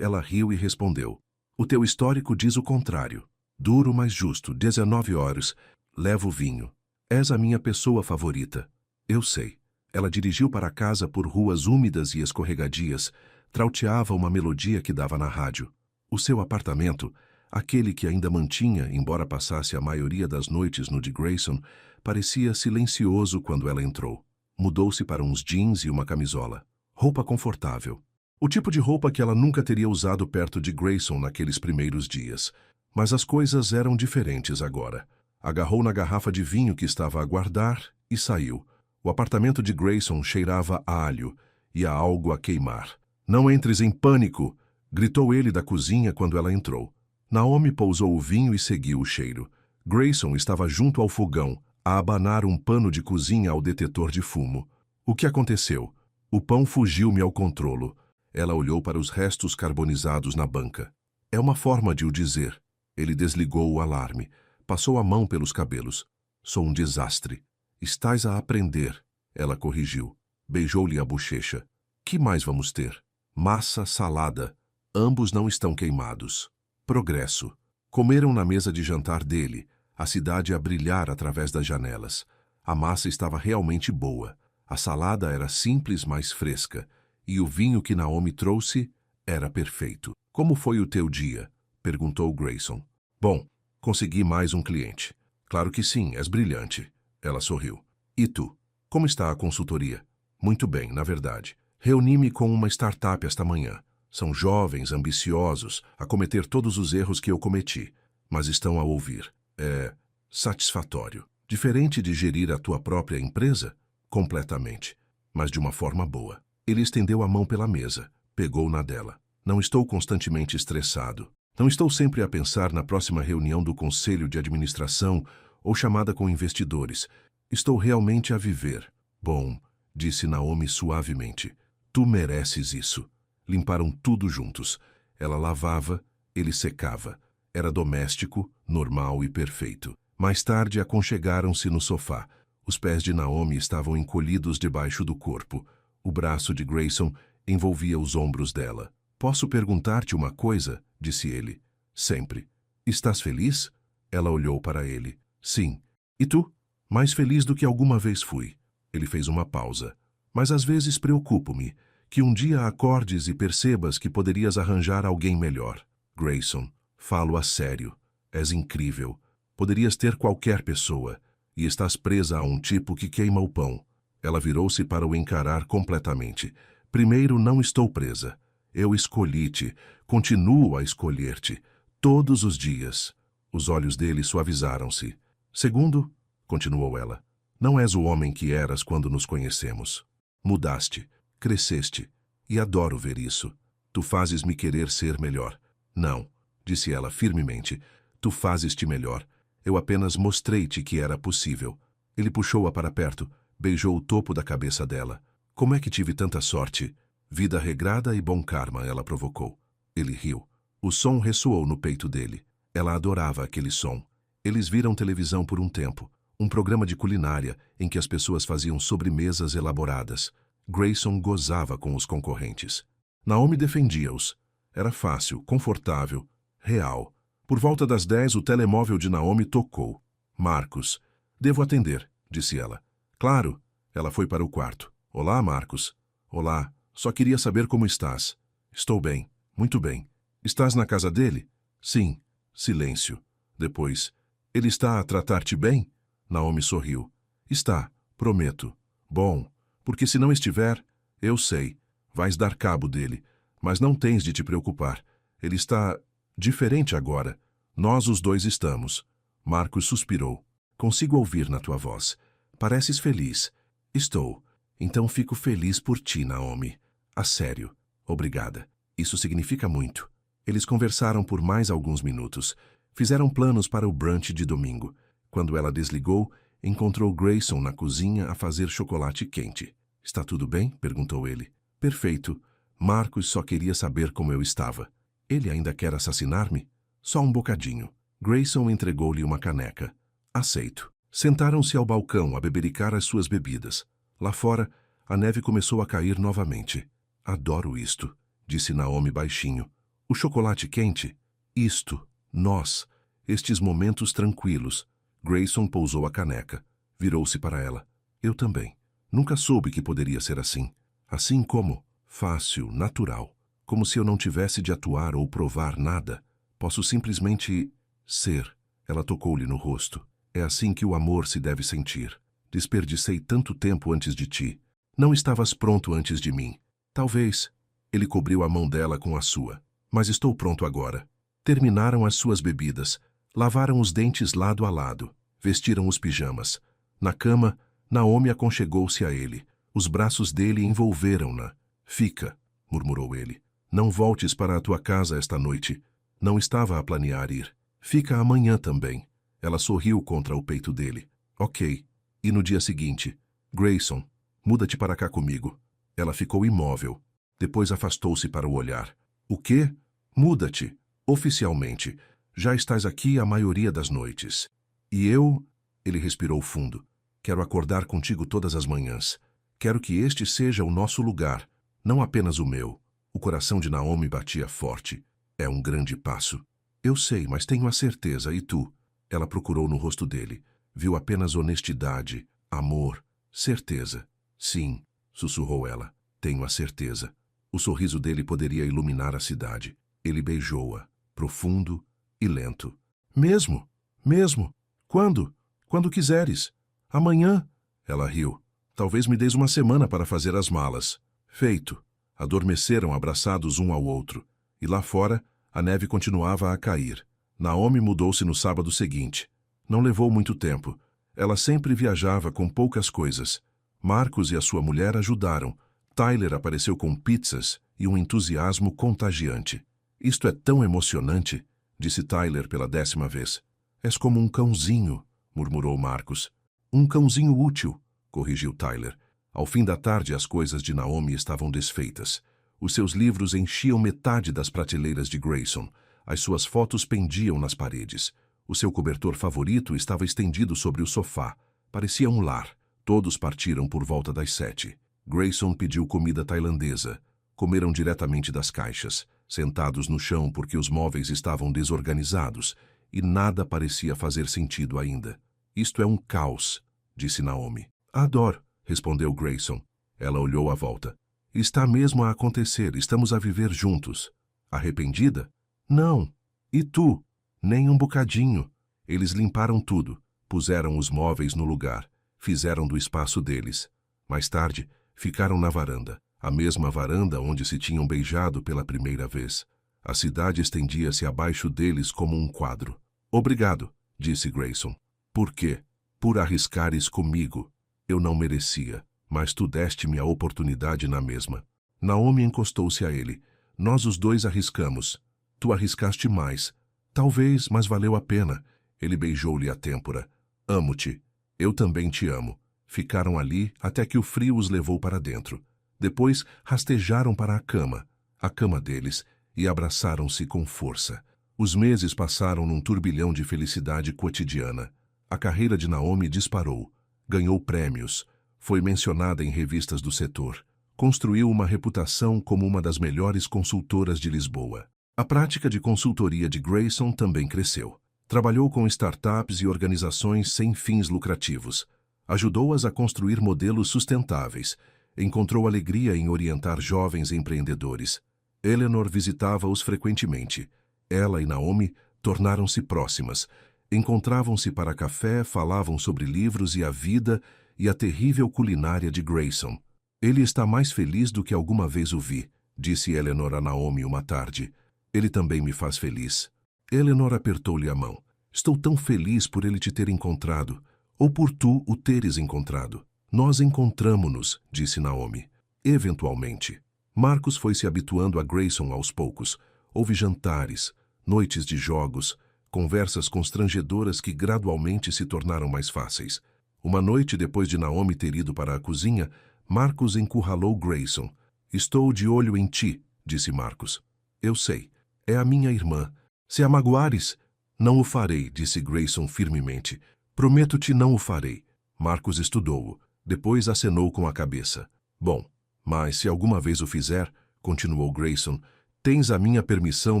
Speaker 1: Ela riu e respondeu. O teu histórico diz o contrário. Duro, mas justo, 19 horas. Levo vinho. És a minha pessoa favorita. Eu sei. Ela dirigiu para casa por ruas úmidas e escorregadias, trauteava uma melodia que dava na rádio. O seu apartamento, aquele que ainda mantinha, embora passasse a maioria das noites no de Grayson, parecia silencioso quando ela entrou. Mudou-se para uns jeans e uma camisola. Roupa confortável. O tipo de roupa que ela nunca teria usado perto de Grayson naqueles primeiros dias. Mas as coisas eram diferentes agora. Agarrou na garrafa de vinho que estava a guardar e saiu. O apartamento de Grayson cheirava a alho e a algo a queimar. Não entres em pânico! Gritou ele da cozinha quando ela entrou. Naomi pousou o vinho e seguiu o cheiro. Grayson estava junto ao fogão, a abanar um pano de cozinha ao detetor de fumo. O que aconteceu? O pão fugiu-me ao controlo. Ela olhou para os restos carbonizados na banca. É uma forma de o dizer. Ele desligou o alarme. Passou a mão pelos cabelos. Sou um desastre. Estás a aprender. Ela corrigiu. Beijou-lhe a bochecha. Que mais vamos ter? Massa, salada. Ambos não estão queimados. Progresso. Comeram na mesa de jantar dele, a cidade a brilhar através das janelas. A massa estava realmente boa. A salada era simples, mas fresca. E o vinho que Naomi trouxe era perfeito. Como foi o teu dia? Perguntou Grayson. Bom, consegui mais um cliente. Claro que sim, és brilhante. Ela sorriu. E tu? Como está a consultoria? Muito bem, na verdade. Reuni-me com uma startup esta manhã. São jovens, ambiciosos, a cometer todos os erros que eu cometi, mas estão a ouvir. É satisfatório. Diferente de gerir a tua própria empresa? Completamente, mas de uma forma boa. Ele estendeu a mão pela mesa, pegou na dela. Não estou constantemente estressado. Não estou sempre a pensar na próxima reunião do conselho de administração ou chamada com investidores. Estou realmente a viver. Bom, disse Naomi suavemente. Tu mereces isso. Limparam tudo juntos. Ela lavava, ele secava. Era doméstico, normal e perfeito. Mais tarde aconchegaram-se no sofá. Os pés de Naomi estavam encolhidos debaixo do corpo. O braço de Grayson envolvia os ombros dela. Posso perguntar-te uma coisa? Disse ele. Sempre. Estás feliz? Ela olhou para ele. Sim. E tu? Mais feliz do que alguma vez fui. Ele fez uma pausa. Mas às vezes preocupo-me que um dia acordes e percebas que poderias arranjar alguém melhor. Grayson, falo a sério. És incrível. Poderias ter qualquer pessoa. E estás presa a um tipo que queima o pão. Ela virou-se para o encarar completamente. Primeiro, não estou presa. Eu escolhi-te. Continuo a escolher-te. Todos os dias. Os olhos dele suavizaram-se. Segundo, continuou ela, não és o homem que eras quando nos conhecemos. Mudaste, cresceste, e adoro ver isso. Tu fazes-me querer ser melhor. Não, disse ela firmemente, tu fazes-te melhor. Eu apenas mostrei-te que era possível. Ele puxou-a para perto, beijou o topo da cabeça dela. Como é que tive tanta sorte? Vida regrada e bom karma, ela provocou. Ele riu. O som ressoou no peito dele. Ela adorava aquele som. Eles viram televisão por um tempo. Um programa de culinária em que as pessoas faziam sobremesas elaboradas. Grayson gozava com os concorrentes. Naomi defendia-os. Era fácil, confortável, real. Por volta das 10, o telemóvel de Naomi tocou. Marcos. Devo atender, disse ela. Claro. Ela foi para o quarto. Olá, Marcos. Olá. Só queria saber como estás. Estou bem. Muito bem. Estás na casa dele? Sim. Silêncio. Depois. Ele está a tratar-te bem? Naomi sorriu. Está. Prometo. Bom. Porque se não estiver, eu sei. Vais dar cabo dele. Mas não tens de te preocupar. Ele está diferente agora. Nós os dois estamos. Marcos suspirou. Consigo ouvir na tua voz. Pareces feliz. Estou. Então fico feliz por ti, Naomi. A sério. Obrigada. Isso significa muito. Eles conversaram por mais alguns minutos. Fizeram planos para o brunch de domingo. Quando ela desligou, encontrou Grayson na cozinha a fazer chocolate quente. Está tudo bem? Perguntou ele. Perfeito. Marcos só queria saber como eu estava. Ele ainda quer assassinar-me? Só um bocadinho. Grayson entregou-lhe uma caneca. Aceito. Sentaram-se ao balcão a bebericar as suas bebidas. Lá fora, a neve começou a cair novamente. Adoro isto, disse Naomi baixinho. O chocolate quente? Isto, nós, estes momentos tranquilos. Grayson pousou a caneca. Virou-se para ela. Eu também. Nunca soube que poderia ser assim. Assim como? Fácil, natural. Como se eu não tivesse de atuar ou provar nada. Posso simplesmente ser. Ela tocou-lhe no rosto. É assim que o amor se deve sentir. Desperdicei tanto tempo antes de ti. Não estavas pronto antes de mim. Talvez. Ele cobriu a mão dela com a sua. Mas estou pronto agora. Terminaram as suas bebidas. Lavaram os dentes lado a lado. Vestiram os pijamas. Na cama, Naomi aconchegou-se a ele. Os braços dele envolveram-na. Fica, murmurou ele. Não voltes para a tua casa esta noite. Não estava a planear ir. Fica amanhã também. Ela sorriu contra o peito dele. Ok. E no dia seguinte, Grayson, muda-te para cá comigo. Ela ficou imóvel. Depois afastou-se para o olhar. O quê? Muda-te. Oficialmente. Já estás aqui a maioria das noites. E eu... Ele respirou fundo. Quero acordar contigo todas as manhãs. Quero que este seja o nosso lugar, não apenas o meu. O coração de Naomi batia forte. É um grande passo. Eu sei, mas tenho a certeza. E tu? Ela procurou no rosto dele. Viu apenas honestidade, amor, certeza. Sim, sussurrou ela. Tenho a certeza. O sorriso dele poderia iluminar a cidade. Ele beijou-a, profundo e lento. Mesmo? Mesmo? Quando? Quando quiseres. Amanhã? Ela riu. Talvez me deis uma semana para fazer as malas. Feito. Adormeceram abraçados um ao outro. E lá fora, a neve continuava a cair. Naomi mudou-se no sábado seguinte. Não levou muito tempo. Ela sempre viajava com poucas coisas. Marcos e a sua mulher ajudaram. Tyler apareceu com pizzas e um entusiasmo contagiante. Isto é tão emocionante, disse Tyler pela 10ª vez. És como um cãozinho, murmurou Marcos. Um cãozinho útil, corrigiu Tyler. Ao fim da tarde, as coisas de Naomi estavam desfeitas. Os seus livros enchiam metade das prateleiras de Grayson. As suas fotos pendiam nas paredes. O seu cobertor favorito estava estendido sobre o sofá. Parecia um lar. Todos partiram por volta das 7. Grayson pediu comida tailandesa. Comeram diretamente das caixas, sentados no chão porque os móveis estavam desorganizados e nada parecia fazer sentido ainda. Isto é um caos, disse Naomi. Adoro, respondeu Grayson. Ela olhou à volta. Está mesmo a acontecer, estamos a viver juntos. Arrependida? Não. E tu? Nem um bocadinho. Eles limparam tudo, puseram os móveis no lugar, fizeram do espaço deles. Mais tarde, ficaram na varanda, a mesma varanda onde se tinham beijado pela primeira vez. A cidade estendia-se abaixo deles como um quadro. Obrigado, disse Grayson. Por quê? Por arriscares comigo. Eu não merecia, mas tu deste-me a oportunidade na mesma. Naomi encostou-se a ele. Nós os dois arriscamos. Tu arriscaste mais. Talvez, mas valeu a pena. Ele beijou-lhe a têmpora. Amo-te. Eu também te amo. Ficaram ali até que o frio os levou para dentro. Depois rastejaram para a cama deles, e abraçaram-se com força. Os meses passaram num turbilhão de felicidade cotidiana. A carreira de Naomi disparou. Ganhou prêmios. Foi mencionada em revistas do setor. Construiu uma reputação como uma das melhores consultoras de Lisboa. A prática de consultoria de Grayson também cresceu. Trabalhou com startups e organizações sem fins lucrativos. Ajudou-as a construir modelos sustentáveis. Encontrou alegria em orientar jovens empreendedores. Eleanor visitava-os frequentemente. Ela e Naomi tornaram-se próximas. Encontravam-se para café, falavam sobre livros e a vida e a terrível culinária de Grayson. Ele está mais feliz do que alguma vez o vi, disse Eleanor a Naomi uma tarde. Ele também me faz feliz. Eleanor apertou-lhe a mão. Estou tão feliz por ele te ter encontrado, ou por tu o teres encontrado. Nós encontramo-nos, disse Naomi. Eventualmente. Marcos foi se habituando a Grayson aos poucos. Houve jantares, noites de jogos, conversas constrangedoras que gradualmente se tornaram mais fáceis. Uma noite depois de Naomi ter ido para a cozinha, Marcos encurralou Grayson. Estou de olho em ti, disse Marcos. Eu sei. É a minha irmã. Se a magoares, não o farei, disse Grayson firmemente. Prometo-te, não o farei. Marcos estudou-o. Depois acenou com a cabeça. Bom, mas se alguma vez o fizer, continuou Grayson, tens a minha permissão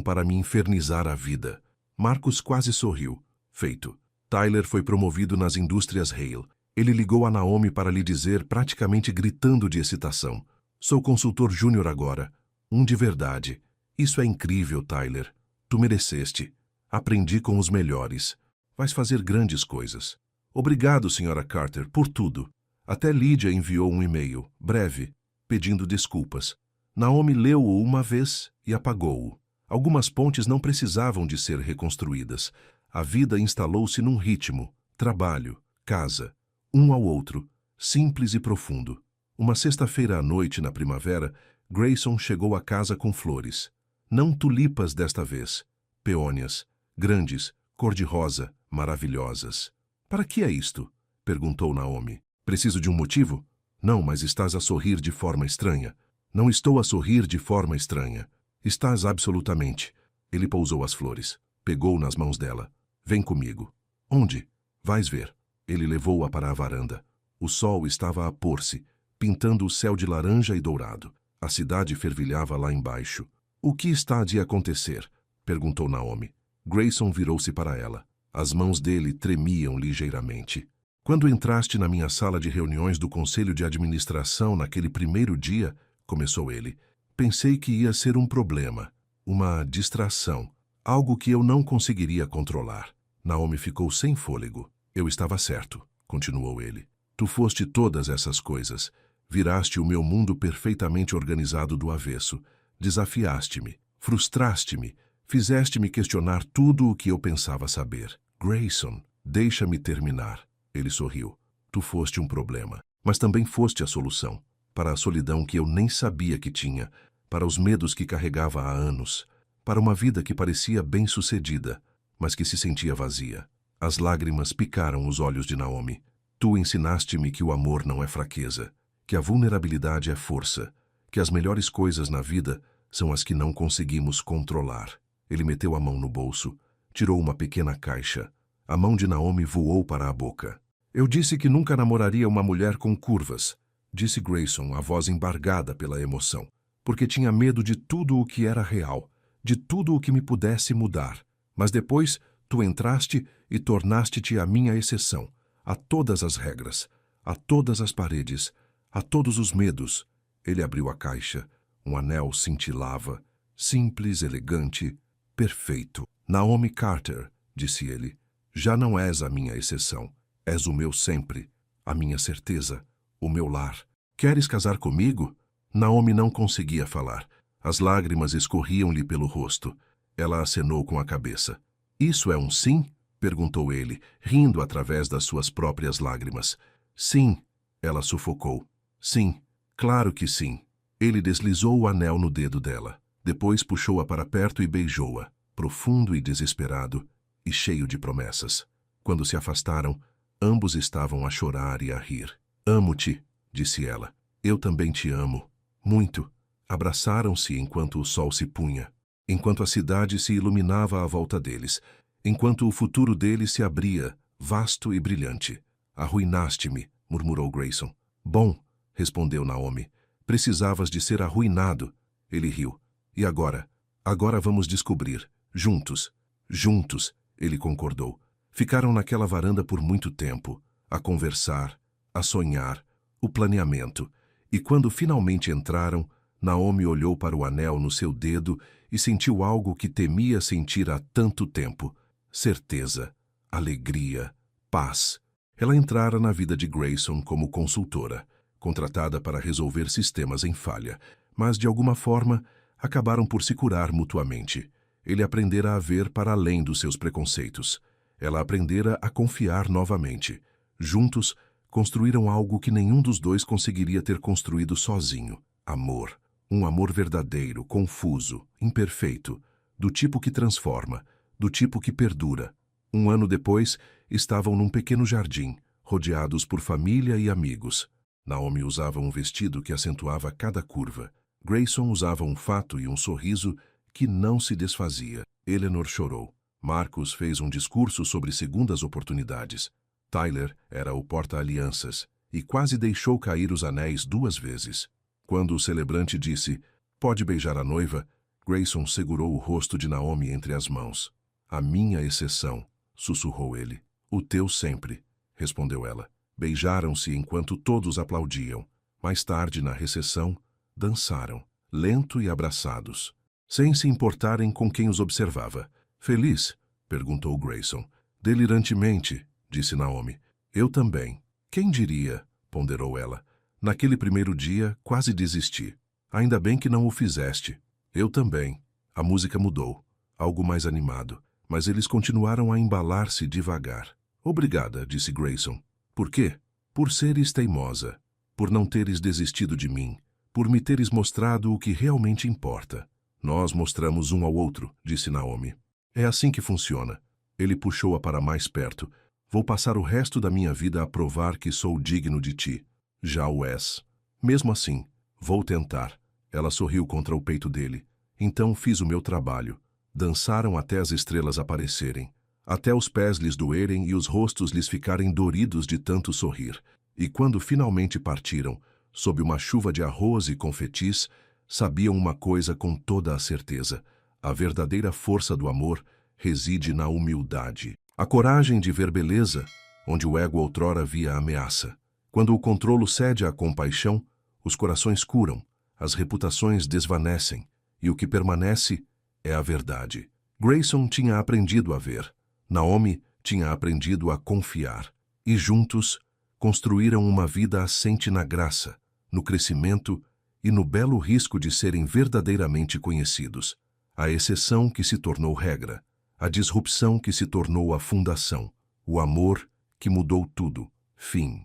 Speaker 1: para me infernizar a vida. Marcos quase sorriu. Feito. Tyler foi promovido nas indústrias Hale. Ele ligou a Naomi para lhe dizer, praticamente gritando de excitação. Sou consultor júnior agora. Um de verdade. Isso é incrível, Tyler. Tu mereceste. Aprendi com os melhores. Vais fazer grandes coisas. Obrigado, Sra. Carter, por tudo. Até Lydia enviou um e-mail, breve, pedindo desculpas. Naomi leu-o uma vez e apagou-o. Algumas pontes não precisavam de ser reconstruídas. A vida instalou-se num ritmo, trabalho, casa, um ao outro, simples e profundo. Uma sexta-feira à noite, na primavera, Grayson chegou a casa com flores. Não tulipas desta vez, peônias, grandes, cor-de-rosa, maravilhosas. Para que é isto? Perguntou Naomi. Preciso de um motivo? Não, mas estás a sorrir de forma estranha. Não estou a sorrir de forma estranha. Estás absolutamente. Ele pousou as flores. Pegou nas mãos dela. Vem comigo. Onde? Vais ver. Ele levou-a para a varanda. O sol estava a pôr-se, pintando o céu de laranja e dourado. A cidade fervilhava lá embaixo. O que está de acontecer? Perguntou Naomi. Grayson virou-se para ela. As mãos dele tremiam ligeiramente. Quando entraste na minha sala de reuniões do Conselho de Administração naquele primeiro dia, começou ele, pensei que ia ser um problema, uma distração, algo que eu não conseguiria controlar. Naomi ficou sem fôlego. Eu estava certo, continuou ele. Tu foste todas essas coisas. Viraste o meu mundo perfeitamente organizado do avesso. Desafiaste-me, frustraste-me, fizeste-me questionar tudo o que eu pensava saber. Grayson, deixa-me terminar. Ele sorriu. Tu foste um problema, mas também foste a solução. Para a solidão que eu nem sabia que tinha, para os medos que carregava há anos, para uma vida que parecia bem-sucedida, mas que se sentia vazia. As lágrimas picaram os olhos de Naomi. Tu ensinaste-me que o amor não é fraqueza, que a vulnerabilidade é força, que as melhores coisas na vida são as que não conseguimos controlar. Ele meteu a mão no bolso, tirou uma pequena caixa. A mão de Naomi voou para a boca. Eu disse que nunca namoraria uma mulher com curvas, disse Grayson, a voz embargada pela emoção, porque tinha medo de tudo o que era real, de tudo o que me pudesse mudar. Mas depois, tu entraste e tornaste-te a minha exceção, a todas as regras, a todas as paredes, a todos os medos. Ele abriu a caixa. Um anel cintilava, simples, elegante, perfeito. Naomi Carter, disse ele, já não és a minha exceção. És o meu sempre, a minha certeza, o meu lar. Queres casar comigo? Naomi não conseguia falar. As lágrimas escorriam-lhe pelo rosto. Ela acenou com a cabeça. Isso é um sim? Perguntou ele, rindo através das suas próprias lágrimas. Sim, ela sufocou. Sim, claro que sim. Ele deslizou o anel no dedo dela. Depois puxou-a para perto e beijou-a, profundo e desesperado, e cheio de promessas. Quando se afastaram, ambos estavam a chorar e a rir. Amo-te, disse ela. Eu também te amo. Muito. Abraçaram-se enquanto o sol se punha, enquanto a cidade se iluminava à volta deles, enquanto o futuro deles se abria, vasto e brilhante. Arruinaste-me, murmurou Grayson. Bom, respondeu Naomi. Precisavas de ser arruinado. Ele riu. E agora? Agora vamos descobrir. Juntos. Juntos, ele concordou. Ficaram naquela varanda por muito tempo, a conversar, a sonhar, o planeamento. E quando finalmente entraram, Naomi olhou para o anel no seu dedo e sentiu algo que temia sentir há tanto tempo. Certeza, alegria, paz. Ela entrara na vida de Grayson como consultora, contratada para resolver sistemas em falha, mas, de alguma forma, acabaram por se curar mutuamente. Ele aprendera a ver para além dos seus preconceitos. Ela aprendera a confiar novamente. Juntos, construíram algo que nenhum dos dois conseguiria ter construído sozinho. Amor. Um amor verdadeiro, confuso, imperfeito, do tipo que transforma, do tipo que perdura. 1 ano depois, estavam num pequeno jardim, rodeados por família e amigos. Naomi usava um vestido que acentuava cada curva. Grayson usava um fato e um sorriso que não se desfazia. Eleanor chorou. Marcus fez um discurso sobre segundas oportunidades. Tyler era o porta-alianças e quase deixou cair os anéis 2 vezes. Quando o celebrante disse, pode beijar a noiva, Grayson segurou o rosto de Naomi entre as mãos. A minha exceção, sussurrou ele. O teu sempre, respondeu ela. Beijaram-se enquanto todos aplaudiam. Mais tarde, na recepção, dançaram, lento e abraçados, sem se importarem com quem os observava. Feliz? Perguntou Grayson. Delirantemente, disse Naomi. Eu também. Quem diria? Ponderou ela. Naquele primeiro dia, quase desisti. Ainda bem que não o fizeste. Eu também. A música mudou. Algo mais animado. Mas eles continuaram a embalar-se devagar. Obrigada, disse Grayson. Por quê? Por seres teimosa. Por não teres desistido de mim. Por me teres mostrado o que realmente importa. Nós mostramos um ao outro, disse Naomi. É assim que funciona. Ele puxou-a para mais perto. Vou passar o resto da minha vida a provar que sou digno de ti. Já o és. Mesmo assim, vou tentar. Ela sorriu contra o peito dele. Então fiz o meu trabalho. Dançaram até as estrelas aparecerem, até os pés lhes doerem e os rostos lhes ficarem doridos de tanto sorrir. E quando finalmente partiram, sob uma chuva de arroz e confetis, sabiam uma coisa com toda a certeza. A verdadeira força do amor reside na humildade. A coragem de ver beleza, onde o ego outrora via ameaça. Quando o controlo cede à compaixão, os corações curam, as reputações desvanecem, e o que permanece é a verdade. Grayson tinha aprendido a ver. Naomi tinha aprendido a confiar. E juntos, construíram uma vida assente na graça, no crescimento e no belo risco de serem verdadeiramente conhecidos. A exceção que se tornou regra, a disrupção que se tornou a fundação, o amor que mudou tudo. Fim.